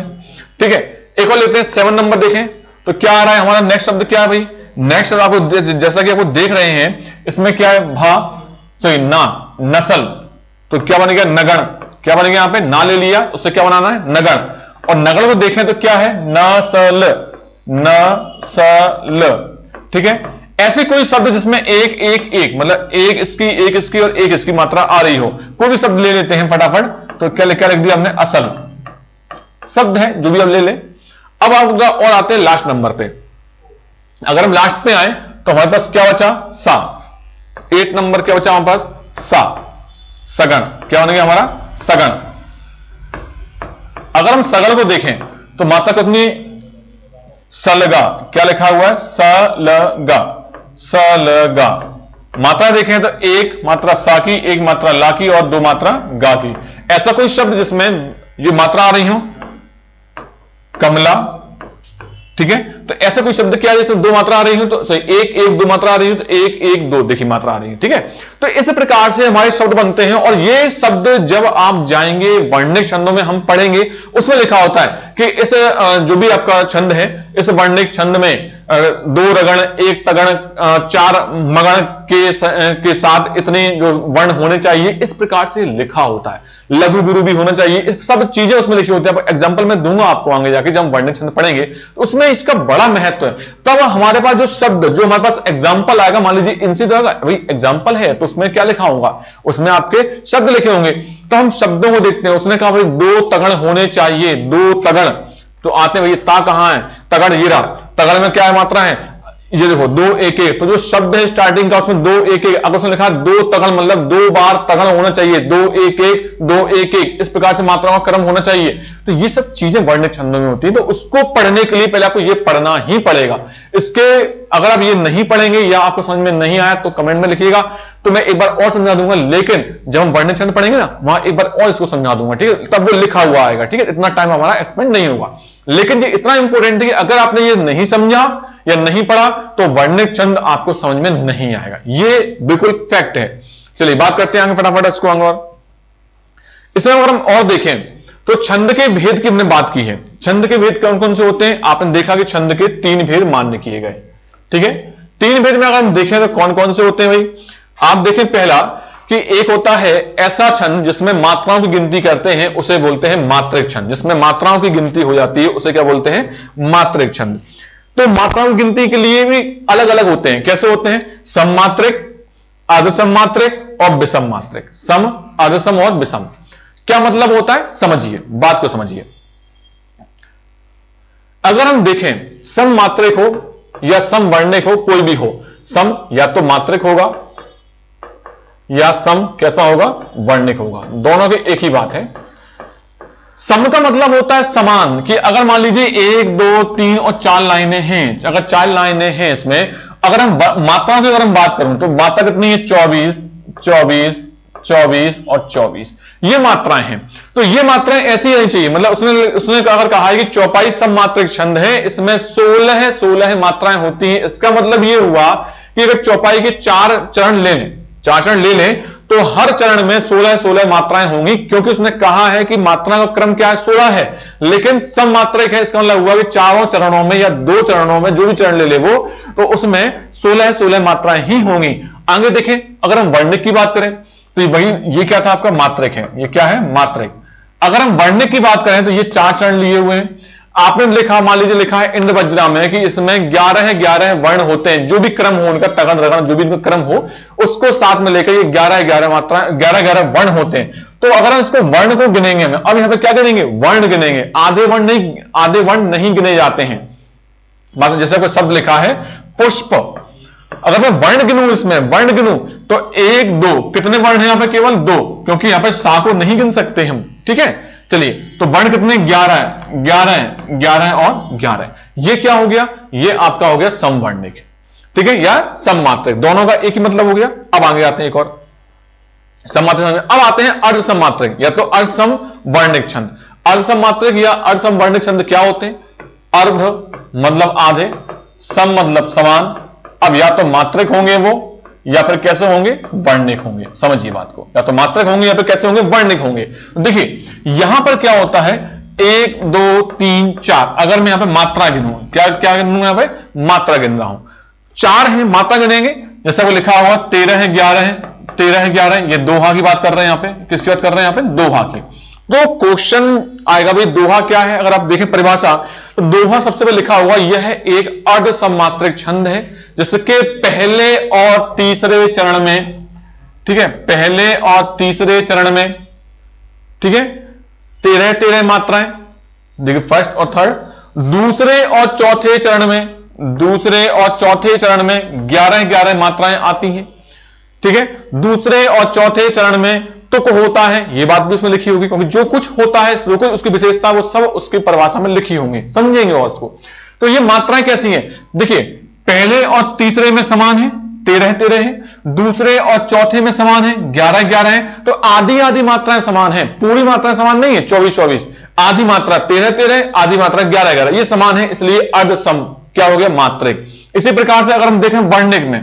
ठीक है, एक और लेते हैं 7 नंबर देखें तो क्या आ रहा है हमारा नेक्स्ट शब्द क्या है भाई। नेक्स्ट आपको जैसा कि आपको देख रहे हैं इसमें क्या है भा सॉरी ना नस्ल, तो क्या बन गया नगण। क्या बन गया यहां पे ना ले लिया, उससे क्या बनाना है नगण। और नगण को देखें तो क्या है नसल नसल। ठीक है, ऐसे कोई शब्द जिसमें 1 1 1 मतलब एक इसकी और एक इसकी मात्रा आ रही हो, कोई भी शब्द ले लेते हैं फटाफट। तो क्या लिख दिया हमने असल शब्द है, जो भी अब ले ले। अब आपका और आते हैं लास्ट नंबर पे। अगर हम लास्ट पे आए तो हमारे पास क्या बचा सा। 8 नंबर क्या बचा हमारे पास सा, सगण। क्या बन गया हमारा सगण। अगर हम सगण को देखें तो मात्रा कितनी सलगा। क्या लिखा हुआ है सलगा सलगा। मात्रा देखें तो 1 मात्रा सा की, 1 मात्रा ला की और 2 मात्रा गा की। ऐसा कोई शब्द जिसमें ये मात्रा आ रही हो कमला। ठीक है, तो ऐसा कोई शब्द क्या है जिसमें 2 मात्रा आ रही हो, तो 1 1 2 मात्रा आ रही हो, तो 1 1 2 देखिए मात्रा आ रही है। ठीक है, तो इस प्रकार से हमारे शब्द बनते हैं। और ये शब्द जब आप जाएंगे वर्णिक छंदों में हम पढ़ेंगे, उसमें लिखा होता है कि इस जो भी आपका छंद है, इस वर्णिक छंद में 2 रगण 1 तगण 4 मगण के साथ इतने जो वर्ण होने चाहिए, इस प्रकार से लिखा होता है। लघु गुरु भी होना चाहिए, इस सब चीजें उसमें लिखी होती है। एग्जाम्पल मैं दूंगा आपको आगे जाके जब हम वर्णिक छंद पढ़ेंगे, तो उसमें इसका बड़ा महत्व है। तब हमारे पास जो शब्द, जो हमारे पास एग्जाम्पल आएगा, मान लीजिए इनसी तरह भाई एग्जाम्पल है, तो उसमें क्या लिखा होगा, उसमें आपके शब्द लिखे होंगे। तो हम शब्दों को देखते हैं, उसने कहा भाई 2 तगण होने चाहिए, 2 तगण। तो आते हैं भाई ता कहां है, तगड़ ये रहा। तगड़ में क्या है मात्रा है, ये देखो 2 1 1। तो जो शब्द है स्टार्टिंग का उसमें 2 1 1, अगर उसने लिखा 2 तगड़ मतलब 2 बार तगड़ होना चाहिए, 2 1 1 2 1 1, इस प्रकार से मात्राओं का क्रम होना चाहिए। तो ये सब चीजें वर्णिक छंदों में होती है। तो उसको पढ़ने के लिए पहले आपको ये पढ़ना ही पड़ेगा। इसके अगर आप ये नहीं पढ़ेंगे या आपको समझ में नहीं आया तो कमेंट में लिखिएगा, तो मैं एक बार और समझा दूंगा। लेकिन जब हम वर्णिक छंद पढ़ेंगे ना, वहां एक बार और इसको समझा दूंगा। ठीक है, तब वो लिखा हुआ आएगा। ठीक है, इतना टाइम हमारा एक्सपेंड नहीं होगा। लेकिन ये इतना इंपॉर्टेंट है कि अगर आपने ये नहीं समझा या नहीं पढ़ा तो वर्णिक छंद आपको समझ में नहीं आएगा। ये बिल्कुल फैक्ट है। चलिए बात करते हैं आगे फटाफट इसको आगे। और इसमें अगर हम और देखें तो छंद के भेद की हमने बात की है। छंद के भेद कौन कौन से होते हैं, आपने देखा कि छंद के 3 भेद मान्य किए गए। ठीक है, 3 भेद में अगर हम देखें तो कौन कौन से होते हैं भाई, आप देखें पहला कि एक होता है ऐसा छंद जिसमें मात्राओं की गिनती करते हैं, उसे बोलते हैं मात्रिक छंद। जिसमें मात्राओं की गिनती हो जाती है उसे क्या बोलते हैं मात्रिक छंद। तो मात्राओं की गिनती के लिए भी अलग अलग होते हैं। कैसे होते हैं, सममात्रिक, अर्धसममात्रिक और विषममात्रिक। सम, अर्धसम और विषम। क्या मतलब होता है समझिए, बात को समझिए। अगर हम देखें सममात्रिक हो या सम वर्णिक हो, कोई भी हो। सम या तो मात्रिक होगा या सम कैसा होगा, वर्णिक होगा, दोनों की एक ही बात है। सम का मतलब होता है समान, कि अगर मान लीजिए 1 2 3 और 4 लाइनें हैं, अगर 4 लाइनें हैं इसमें, अगर हम मात्राओं की अगर हम बात करूं तो मात्रा कितनी है, 24 24 24 और 24, ये मात्राएं हैं। तो ये मात्राएं ऐसी रहनी चाहिए, मतलब उसने अगर कहा है कि चौपाई सम मात्रिक छंद है, इसमें 16 मात्राएं होती हैं, इसका मतलब ये हुआ कि अगर चौपाई के 4 चरण ले लें तो हर चरण में 16 मात्राएं होंगी, क्योंकि उसने कहा है कि मात्रा का क्रम क्या है, 16 है, लेकिन सम मात्रिक है, इसका मतलब हुआ कि चारों चरणों में या 2 चरणों में जो भी चरण ले वो, तो उसमें 16 मात्राएं ही होंगी। आगे देखें, अगर हम वर्णिक की बात करें तो ये क्या था आपका, मात्रिक है, ये क्या है, मात्रिक। अगर हम वर्णिक की बात करें तो ये 4 चरण लिए हुए हैं। आपने लिखा, मान लीजिए लिखा है इंद्र वज्रा में कि इसमें 11 वर्ण होते हैं, जो भी क्रम हो उनका, तगन रगन जो भी इनका क्रम हो उसको साथ में लेकर ये 11 मात्रा 11 वर्ण होते हैं। तो अगर हम इसको वर्ण को गिनेंगे, हम अब यहां पे क्या गिनेंगे, वर्ण गिनेंगे, आधे वर्ण नहीं गिने जाते हैं। जैसे कोई शब्द लिखा है पुष्प, अगर मैं वर्ण गिनूं, इसमें वर्ण गिनूं तो 1 2 कितने वर्ण हैं यहां पे, केवल 2, क्योंकि यहां पे सा को नहीं गिन सकते हम, ठीक है। चलिए, तो वर्ण कितने, 11 और 11, ये क्या हो गया, ये आपका हो गया समवर्णिक, ठीक है, या सममात्रिक, दोनों का एक ही मतलब हो गया। अब आगे आते हैं एक और सममात्रिक, अब आते हैं अर्ध सममात्रिक या तो अर्ध समवर्णिक छंद। अर्ध सममात्रिक या अर्ध समवर्णिक छंद क्या होते हैं, अर्ध मतलब आधे, सम मतलब समान। अब या तो मात्रिक होंगे वो, या फिर कैसे होंगे, वर्णिक होंगे। समझिए बात को, या तो मात्रक होंगे या फिर कैसे होंगे, वर्णिक होंगे। देखिए यहां पर क्या होता है, 1 2 3 4, अगर मैं यहां पे मात्रा गिनूं, क्या गिनूंगा, यहां पे मात्रा गिन रहा हूं, 4 है, मात्रा गिनेंगे, जैसा वो लिखा हुआ 13 है 11, ये दोहा की बात कर रहे हैं, यहां पे किसकी बात कर रहे हैं, यहां पे दोहा की। तो क्वेश्चन आएगा भाई दोहा क्या है, अगर आप देखें परिभाषा, तो दोहा सबसे पहले लिखा हुआ यह एक अर्ध सममात्रिक छंद है, जिसके पहले और तीसरे चरण में, ठीक है, पहले और तीसरे चरण में, ठीक है, 13 मात्राएं, देखिए फर्स्ट और थर्ड। दूसरे और चौथे चरण में 11 मात्राएं आती हैं, ठीक है। दूसरे और चौथे चरण में तुक होता है, यह बात भी उसमें लिखी होगी, क्योंकि जो कुछ होता है उसकी विशेषता वो सब उसकी परिभाषा में लिखी होंगी, समझेंगे और उसको। तो ये मात्राएं कैसी हैं, देखिए पहले और तीसरे में समान है, 13 है, दूसरे और चौथे में समान है, 11 है। तो आधी मात्राएं समान है, पूरी मात्राएं समान नहीं है, 24 आधी मात्रा 13 आधी मात्रा 11 ये समान है, इसलिए अर्ध सम क्या हो गया, मात्रिक। इसी प्रकार से अगर हम देखें वर्णिक में,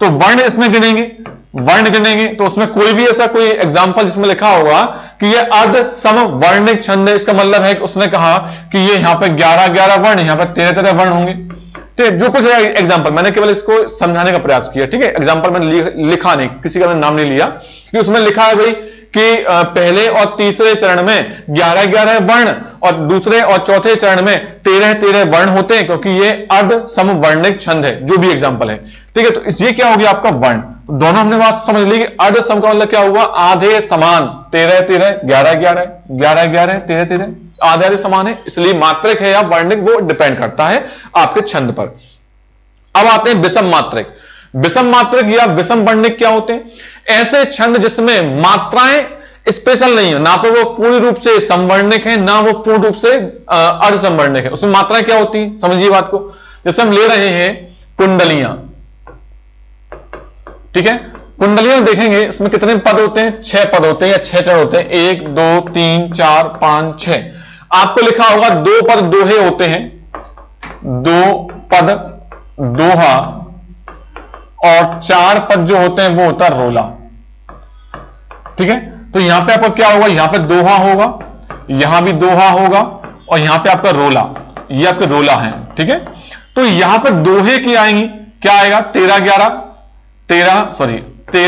तो वर्ण इसमें गिनेंगे तो उसमें कोई भी ऐसा कोई एग्जांपल जिसमें लिखा होगा कि ये अर्ध समवर्णिक छंद है, इसका मतलब है कि उसने कहा कि ये यहां पे 11 वर्ण, यहां पे 13 वर्ण होंगे, ठीक है। जो कुछ है एग्जांपल, मैंने केवल इसको समझाने का प्रयास किया, ठीक है। एग्जांपल मैंने लिखा नहीं, किसी का नाम नहीं लिया, कि उसमें लिखा है भाई कि पहले और तीसरे चरण में 11 वर्ण और दूसरे और चौथे चरण में 13 वर्ण होते हैं, क्योंकि ये अर्ध समवर्णिक छंद है, जो भी एग्जांपल है, ठीक है। तो ये क्या हो गया आपका वर्ण। दोनों हमने बात समझ ली कि अर्ध सम का मतलब क्या हुआ, आधे समान, 13 11 13 आधे समान है, इसलिए मात्रिक है या वर्णिक वो डिपेंड करता है आपके छंद पर। अब आते हैं विषम मात्रिक। विषम मात्रिक या विषम वर्णिक क्या होते हैं, ऐसे छंद जिसमें मात्राएं स्पेशल नहीं है, ना तो वो पूर्ण रूप से समवर्णिक है, ना वो पूर्ण रूप से अर्ध समवर्णिक है, उसमें मात्राएं क्या होती हैं, समझिए बात को। जैसे हम ले रहे हैं कुंडलियां, ठीक है, कुंडलियां देखेंगे इसमें कितने पद होते हैं, 6 पद होते हैं या 6 चरण होते हैं, 1 2 3 4 5 6। आपको लिखा होगा 2 पद दोहे होते हैं, 2 पद दोहा, और 4 पद जो होते हैं वो होता है रोला, ठीक है। तो यहां पे आपका क्या होगा, यहां पे दोहा होगा, यहां भी दोहा होगा, और यहां पे आपका रोला, ये आपके रोला है, ठीक है। तो यहां पर दोहे की आएंगी, क्या आएगा, 13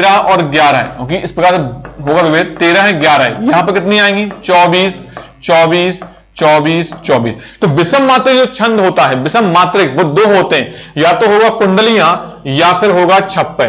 और 11 है, क्योंकि इस प्रकार से होगा विभेद, 13 है 11 है, यहां पर कितनी आएंगी, 24। तो विषम मात्रिक जो छंद होता है, विषम मात्रिक, वो 2 होते हैं, या तो होगा कुंडलियां या फिर होगा छप्पे।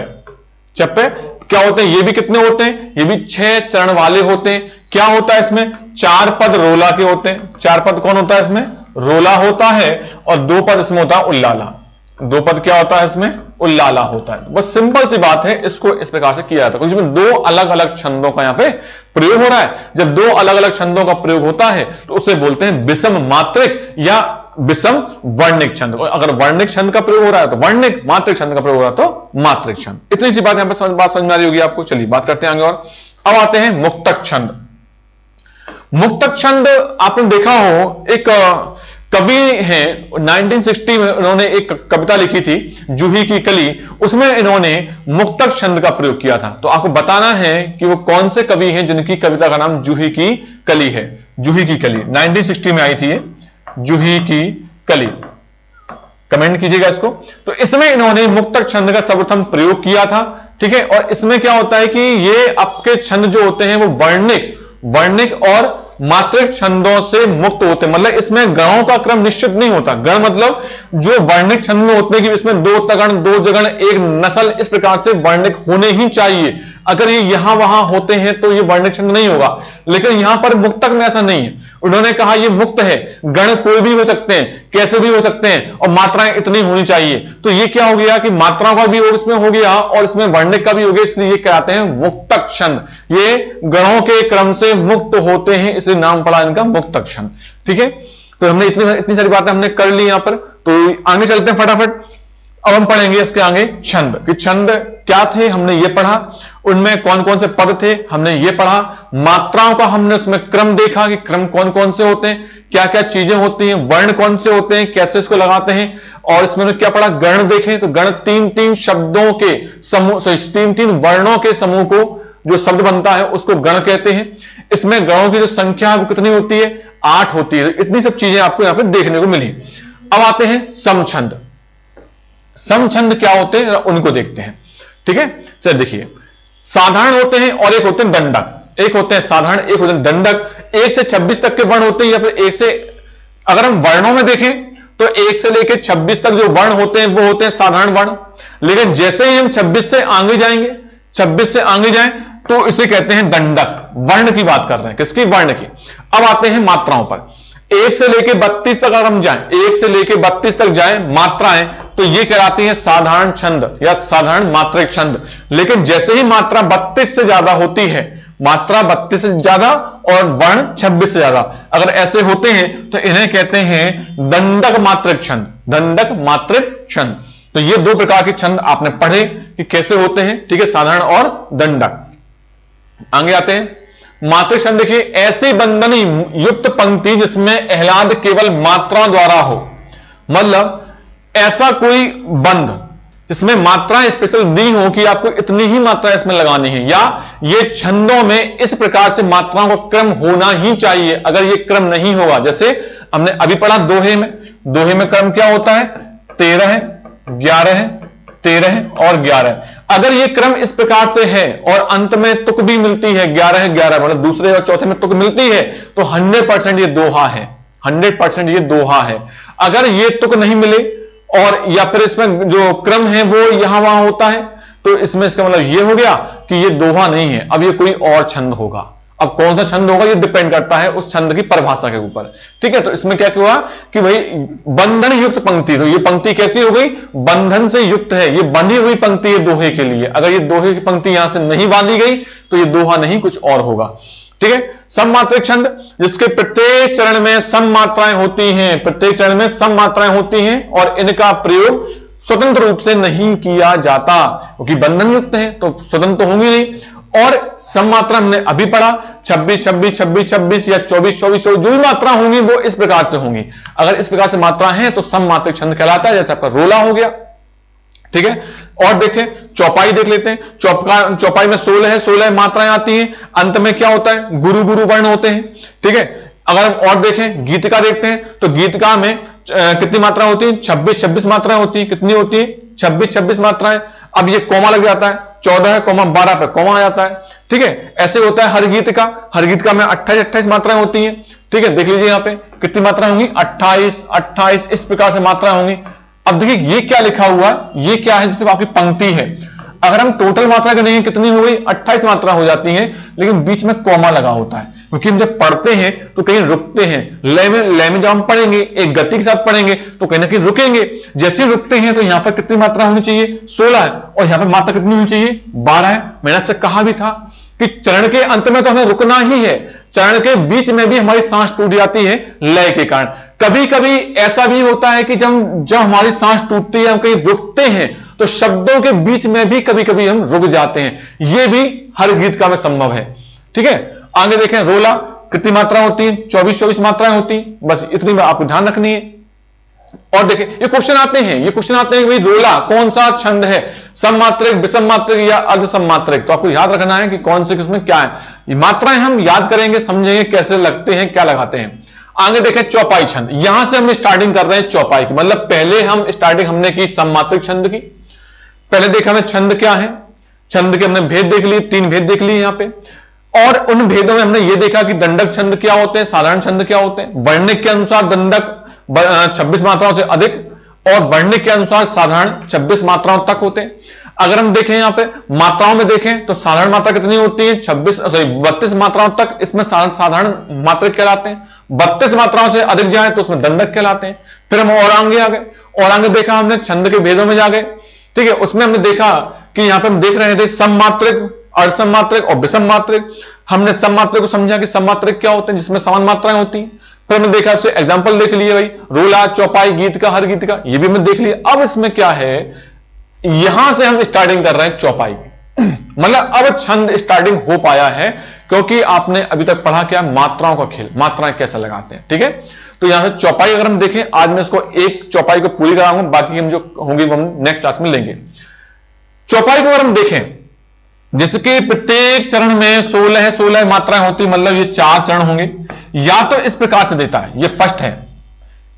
क्या होते हैं, ये भी कितने होते हैं, ये भी 6 चरण वाले होते हैं। क्या होता है इसमें, 4 पद रोला के होते हैं, 4 पद कौन होता है इसमें, रोला होता है, और 2 पद इसमें होता है उल्लाला, दो पद क्या होता है इसमें, उल्लाला होता है। बस सिंपल सी बात है, इसको इस प्रकार से किया जाता है क्योंकि इसमें दो अलग अलग छंदों का यहां पे प्रयोग हो रहा है। जब दो अलग अलग छंदों का प्रयोग होता है तो उसे बोलते हैं विषम मात्रिक या विषम वर्णिक छंद। अगर वर्णिक छंद का प्रयोग हो रहा है तो वर्णिक, मात्रिक छंद का प्रयोग हो रहा है तो मात्रिक छंद। इतनी सी बात यहां पर बात समझ में आ रही होगी आपको। चलिए बात करते हैं आगे और। अब आते हैं मुक्तक छंद। मुक्तक छंद आपने देखा हो, एक कवि हैं 1960 में उन्होंने एक कविता लिखी थी जूही की कली, उसमें इन्होंने मुक्तक छंद का प्रयोग किया था। तो आपको बताना है कि वो कौन से कवि हैं जिनकी कविता का नाम जूही की कली है। जूही की कली 1960 में आई थी ये, जूही की कली, कमेंट कीजिएगा इसको। तो इसमें इन्होंने मुक्तक छंद का सर्वप्रथम प्रयोग किया था, ठीक है। और इसमें क्या होता है कि ये आपके छंद जो होते हैं वो वर्णिक और मात्रिक छंदों से मुक्त होते हैं। मतलब इसमें गणों का क्रम निश्चित नहीं होता। गण मतलब जो वर्णिक छंद में होते हैं कि इसमें दो तगण, दो जगण, एक नस्ल, इस प्रकार से वर्णिक होने ही चाहिए। अगर ये यहां वहां होते हैं तो ये वर्णिक छंद नहीं होगा। लेकिन यहां पर मुक्तक में ऐसा नहीं है। उन्होंने कहा ये मुक्त है, गण कोई भी हो सकते हैं, कैसे भी हो सकते हैं, और मात्राएं इतनी होनी चाहिए। तो ये क्या हो गया कि मात्राओं का भी इसमें हो गया और इसमें वर्णिक का भी हो गया, इसलिए ये कहते हैं मुक्तक छंद। ये गणों के क्रम से मुक्त होते हैं, इसलिए नाम पड़ा इनका मुक्तक छंद, ठीक है। तो हमने इतनी सारी बातें हमने कर ली यहां पर। तो आगे चलते हैं फटाफट। अब हम पढ़ेंगे इसके आगे छंद कि छंद क्या थे, हमने ये पढ़ा। उनमें कौन कौन से पद थे, हमने ये पढ़ा। मात्राओं का हमने उसमें क्रम देखा कि क्रम कौन कौन से होते हैं, क्या क्या चीजें होती हैं, वर्ण कौन से होते हैं, कैसे इसको लगाते हैं। और इसमें क्या पढ़ा, गण देखें तो गण तीन तीन शब्दों के समूह, तीन तीन वर्णों के समूह को जो शब्द बनता है उसको गण कहते हैं। इसमें गणों की जो संख्या है वो कितनी होती है, 8 होती है। इतनी सब चीजें आपको यहां पर देखने को मिली। अब आते हैं समछंद। समछंद क्या होते हैं उनको देखते हैं, ठीक है। चलिए देखिए, साधारण होते हैं और एक होते हैं दंडक। एक होते हैं साधारण, एक होते हैं दंडक। 1 से 26 तक के वर्ण होते हैं, या फिर 1 से, अगर हम वर्णों में देखें तो 1 से लेकर 26 तक जो वर्ण होते हैं वो होते हैं साधारण वर्ण। लेकिन जैसे ही हम 26 से आगे जाएंगे, 26 से आगे जाएं तो इसे कहते हैं दंडक। वर्ण की बात कर रहे हैं, किसकी, वर्ण की। अब आते हैं मात्राओं पर। 1 से लेकर 32 तक अगर हम जाएं, 1 से लेकर 32 तक जाएं मात्राएं, तो ये कहलाती है साधारण छंद या साधारण मात्रिक छंद। लेकिन जैसे ही मात्रा 32 से ज्यादा होती है, मात्रा 32 से ज्यादा और वर्ण 26 से ज्यादा अगर ऐसे होते हैं तो इन्हें कहते हैं दंडक मात्रिक छंद। दंडक मात्रिक छंद। तो ये दो प्रकार के छंद आपने पढ़े कि कैसे होते हैं, ठीक है, साधारण और दंडक। आगे आते हैं मात्रिक छंद। देखिए, ऐसी बंधनी युक्त पंक्ति जिसमें आह्लाद केवल मात्राओं द्वारा हो। मतलब ऐसा कोई बंध जिसमें मात्राएं स्पेशल दी हो कि आपको इतनी ही मात्राएं इसमें लगानी है, या ये छंदों में इस प्रकार से मात्राओं का क्रम होना ही चाहिए। अगर ये क्रम नहीं होगा, जैसे हमने अभी पढ़ा दोहे में, दोहे में क्रम क्या होता है, 13 है, 11 है, 13 है और 11 है। अगर ये क्रम इस प्रकार से है और अंत में तुक भी मिलती है, 11 है 11, मतलब दूसरे और चौथे में तुक मिलती है, तो 100% ये दोहा है। 100% ये दोहा है। अगर ये तुक नहीं मिले और या फिर इसमें जो क्रम है वो यहां वहां होता है, तो इसमें इसका मतलब ये हो गया कि ये दोहा नहीं है, अब ये कोई और छंद होगा। अब कौन सा छंद होगा ये डिपेंड करता है उस छंद की परिभाषा के ऊपर, ठीक है। तो इसमें क्या हुआ कि भाई बंधन युक्त पंक्ति, तो ये पंक्ति कैसी हो गई, बंधन से युक्त है, ये बंधी हुई पंक्ति है दोहे के लिए। अगर ये दोहे की पंक्ति यहां से नहीं बांधी गई तो ये दोहा नहीं, कुछ और होगा, ठीक है। सममात्रिक छंद जिसके प्रत्येक चरण में सम मात्राएं होती हैं, प्रत्येक चरण में सम मात्राएं होती हैं और इनका प्रयोग स्वतंत्र रूप से नहीं किया जाता, क्योंकि बंधन युक्त है तो स्वतंत्र तो होंगी नहीं। और सम मात्रा हमने अभी पढ़ा, 26 26 26 26 या 24 24 24, जो भी मात्रा होंगी वो इस प्रकार से होंगी। अगर इस प्रकार से मात्रा है तो सम मात्रिक छंद कहलाता है, जैसे आपका रोला हो गया, ठीक है। और देखें चौपाई देख लेते हैं। चौपाई में 16 है, 16 मात्राएं आती हैं, अंत में क्या होता है, गुरु गुरु वर्ण होते हैं, ठीक है। अगर हम और देखें गीतिका देखते हैं तो गीतिका में कितनी मात्रा होती है, 26 26 मात्राएं होती है। कितनी होती है, 26 26 मात्राएं। अब ये कोमा लग जाता है, 14 कोमा 12 पे कोमा आ जाता है, ठीक है। ऐसे होता है हर गीत का में 28 28 मात्राएं होती हैं, ठीक है। देख लीजिए यहाँ पे कितनी मात्राएं होंगी, 28 28, इस प्रकार से मात्राएं होंगी। अब देखिए ये क्या लिखा हुआ है, ये क्या है, जैसे आपकी पंक्ति है। अगर हम टोटल मात्रा करेंगे कितनी हो गई, 28 मात्रा हो जाती है, लेकिन बीच में कॉमा लगा होता है, क्योंकि हम जब पढ़ते हैं तो कहीं रुकते हैं। लय में जब हम पढ़ेंगे एक गति के साथ पढ़ेंगे तो कहीं ना कहीं रुकेंगे। जैसे ही रुकते हैं तो यहां पर कितनी मात्रा होनी चाहिए, 16 है, और यहां पर मात्रा कितनी होनी चाहिए, 12 है। मैंने आपसे कहा भी था कि चरण के अंत में तो हमें रुकना ही है, चरण के बीच में भी हमारी सांस टूट जाती है लय के कारण। कभी कभी ऐसा भी होता है कि जब हमारी सांस टूटती है, हम कहीं रुकते हैं, तो शब्दों के बीच में भी कभी कभी हम रुक जाते हैं। यह भी हर गीत में संभव है। ठीक है, आगे देखें, रोला कितनी मात्रा होती है, 24 मात्राएं होती है, बस इतनी में आपको ध्यान रखनी है। और देखें ये क्वेश्चन आते हैं कि भाई रोला कौन सा छंद है, सममात्रिक, विषम मात्रिक या अर्ध सममात्रिक। तो आपको याद रखना है कि कौन से किसमें क्या है। ये मात्राएं हम याद करेंगे, समझेंगे कैसे लगते हैं, क्या लगाते हैं। आगे देखें चौपाई छंद, यहां से हम स्टार्टिंग कर रहे हैं चौपाई की, मतलब पहले हम स्टार्टिंग हमने की सममात्रिक छंद की। पहले देखा हमें छंद क्या है, छंद के हमने भेद देख लिए, 3 भेद देख लिए यहां पे। और उन भेदों में हमने ये देखा कि दंडक छंद क्या होते हैं, साधारण छंद क्या होते हैं। वर्णिक के अनुसार दंडक 26 मात्राओं से अधिक और वर्णिक के अनुसार साधारण 26 मात्राओं तक होते हैं। अगर हम देखें यहां पे मात्राओं में देखें तो साधारण मात्रा कितनी होती है, 32 मात्राओं तक इसमें साधारण मात्रिक कहलाते हैं। 32 मात्राओं से अधिक जाए तो उसमें दंडक कहलाते हैं। फिर हम और आगे आ गए, और आगे देखा हमने छंद के भेदों में जा गए। ठीक है, उसमें हमने देखा कि यहां पे हम देख रहे थे सममात्रिक, अर्धसममात्रिक और विषम मात्रिक। हमने सममात्रिक को समझा कि सममात्रिक क्या होते हैं, जिसमें समान मात्राएं होती हैं। फिर हमने देखा उससे एग्जांपल देख लिए, भाई रोला, चौपाई, गीत का, हर गीत का, ये भी हमने देख लिया। अब इसमें क्या है, यहां से हम स्टार्टिंग कर रहे हैं चौपाई की। मतलब अब छंद स्टार्टिंग हो पाया है, क्योंकि आपने अभी तक पढ़ा क्या, मात्राओं का खेल, मात्राएं कैसे लगाते हैं। ठीक है, तो यहां से चौपाई अगर हम देखें, आज मैं इसको एक चौपाई को पूरी कराऊंगा, बाकी हम जो होंगे वो हम नेक्स्ट क्लास में लेंगे। चौपाई को अगर हम देखें, जिसके प्रत्येक चरण में 16 मात्राएं होती, मतलब ये 4 चरण होंगे। या तो इस प्रकार से देता है, ये फर्स्ट है,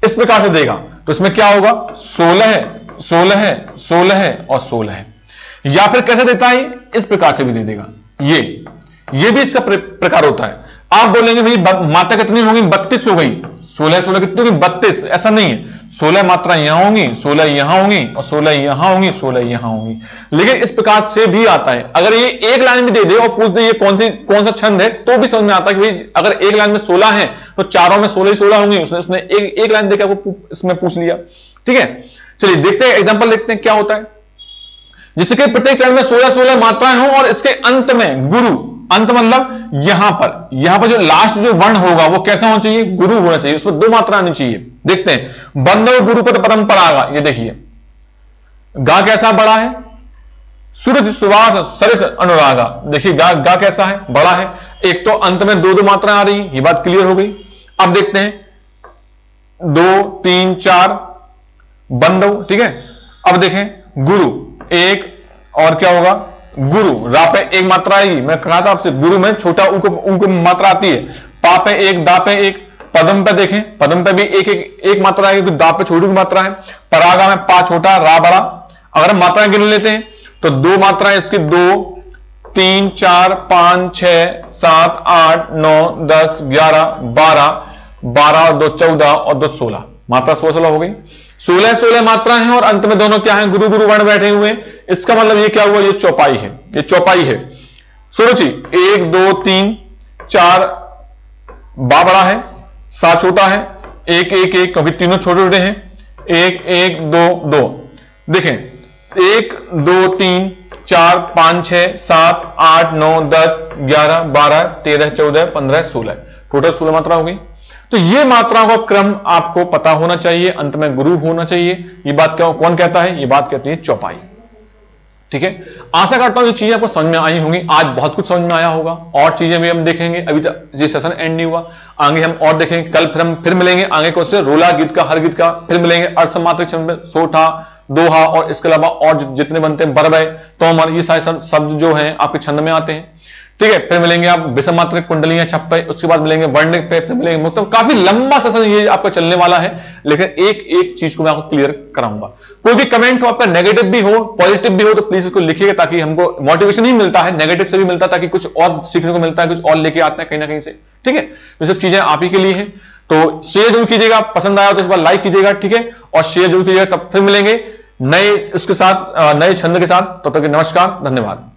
इस प्रकार से देगा तो इसमें क्या होगा, 16 है, 16 है, 16 है और 16 है। या फिर कैसे देता है, इस प्रकार से भी दे देगा, ये भी इसका प्रकार होता है। आप बोलेंगे भाई मात्रा कितनी होंगी, 32 हो गई, 16 कितनी होगी, 32। ऐसा नहीं है, 16 मात्रा यहां होंगी, 16 यहां होंगी और 16 यहां होंगी, 16 यहां होंगी। लेकिन इस प्रकार से भी आता है। अगर ये एक लाइन में दे दे और पूछ दे ये कौन सा छंद है, तो भी समझ में आता है कि भाई अगर एक लाइन में 16 है तो चारों में 16 ही 16 होंगी। उसने एक लाइन देकर आपको इसमें पूछ लिया। ठीक है, चलिए देखते हैं, एग्जाम्पल देखते हैं क्या होता है। जिसके प्रत्येक चरण में 16 मात्राएं हों और इसके अंत में गुरु, अंत मतलब यहां पर जो लास्ट जो वर्ण होगा वो कैसा होना चाहिए, गुरु होना चाहिए, उसमें 2 मात्रा आनी चाहिए। देखते हैं, बंधव गुरुपद परंपरागा, ये देखिए गा कैसा बड़ा है, सूरज सुवास सरिस अनुरागा, देखिए गा कैसा है, बड़ा है। एक तो अंत में 2 मात्राएं आ रही, ये बात क्लियर हो गई। अब देखते हैं 2 3 4 बंधव। ठीक है, अब देखें गुरु, एक और क्या होगा, गुरु, रा पे 1 मात्रा आएगी, मैं कहा था आपसे गुरु में छोटा ऊ को मात्रा आती है, पा पे 1, दा पे 1, पदम पे देखें, पदम पे भी एक मात्रा आएगी, दा पे छोटी मात्रा है, परागा में पा छोटा, रा बड़ा। अगर हम मात्राएं गिन लेते हैं तो 2 मात्राएं इसकी, 2 3 4 5 6 7 8 9 10 11 12 और 2 14 और 2 16, मात्रा 16 हो गई। 16 मात्रा है और अंत में दोनों क्या है, गुरु गुरु वर्ण बैठे हुए। इसका मतलब ये क्या हुआ, ये चौपाई है, ये चौपाई है। सोची 1 2 3 4 बा बड़ा है, सा छोटा है, 1 1 1 क्योंकि तीनों छोटे छोटे हैं, 1 1 2 2। देखें 1 2 3 4 5 6 7 8 9 10 11 12 13 14 15 16, टोटल 16 मात्रा हो गई। तो ये मात्राओं का क्रम आपको पता होना चाहिए, अंत में गुरु होना चाहिए। ये बात कौन कहता है, ये बात कहती है चौपाई। ठीक है, आशा करता हूं ये चीजें आपको समझ में आई होंगी। आज बहुत कुछ समझ में आया होगा, और चीजें भी हम देखेंगे। अभी तक ये सेशन एंड नहीं हुआ, आगे हम और देखेंगे। कल फिर हम मिलेंगे आगे को से रोला गीत का, हर गीत का, फिर मिलेंगे अर्धसमात्रिक छंद में सोठा, दोहा और इसके अलावा और जितने बनते हैं, बरबय, तोमर, ये सारे शब्द जो हैं आपके छंद में आते हैं। ठीक है, फिर मिलेंगे आप विषम मात्रिक, कुंडलियां, छप्पे, उसके बाद मिलेंगे वर्णिक पे, फिर मिलेंगे मुक्त। काफी लंबा सेशन ये आपका चलने वाला है, लेकिन एक एक चीज को मैं आपको क्लियर कराऊंगा। कोई भी कमेंट हो आपका, नेगेटिव भी हो पॉजिटिव भी हो, तो प्लीज इसको लिखिएगा, ताकि हमको मोटिवेशन ही मिलता है, नेगेटिव से भी मिलता है, ताकि कुछ और सीखने को मिलता है, कुछ और लेके आते हैं कहीं ना कहीं से। ठीक है, ये सब चीजें आप ही के लिए है। तो शेयर जरूर कीजिएगा, पसंद आया तो इस बार लाइक कीजिएगा। ठीक है, और शेयर जरूर कीजिएगा। तब फिर मिलेंगे नए इसके साथ नए छंद के साथ। तब तक के नमस्कार, धन्यवाद।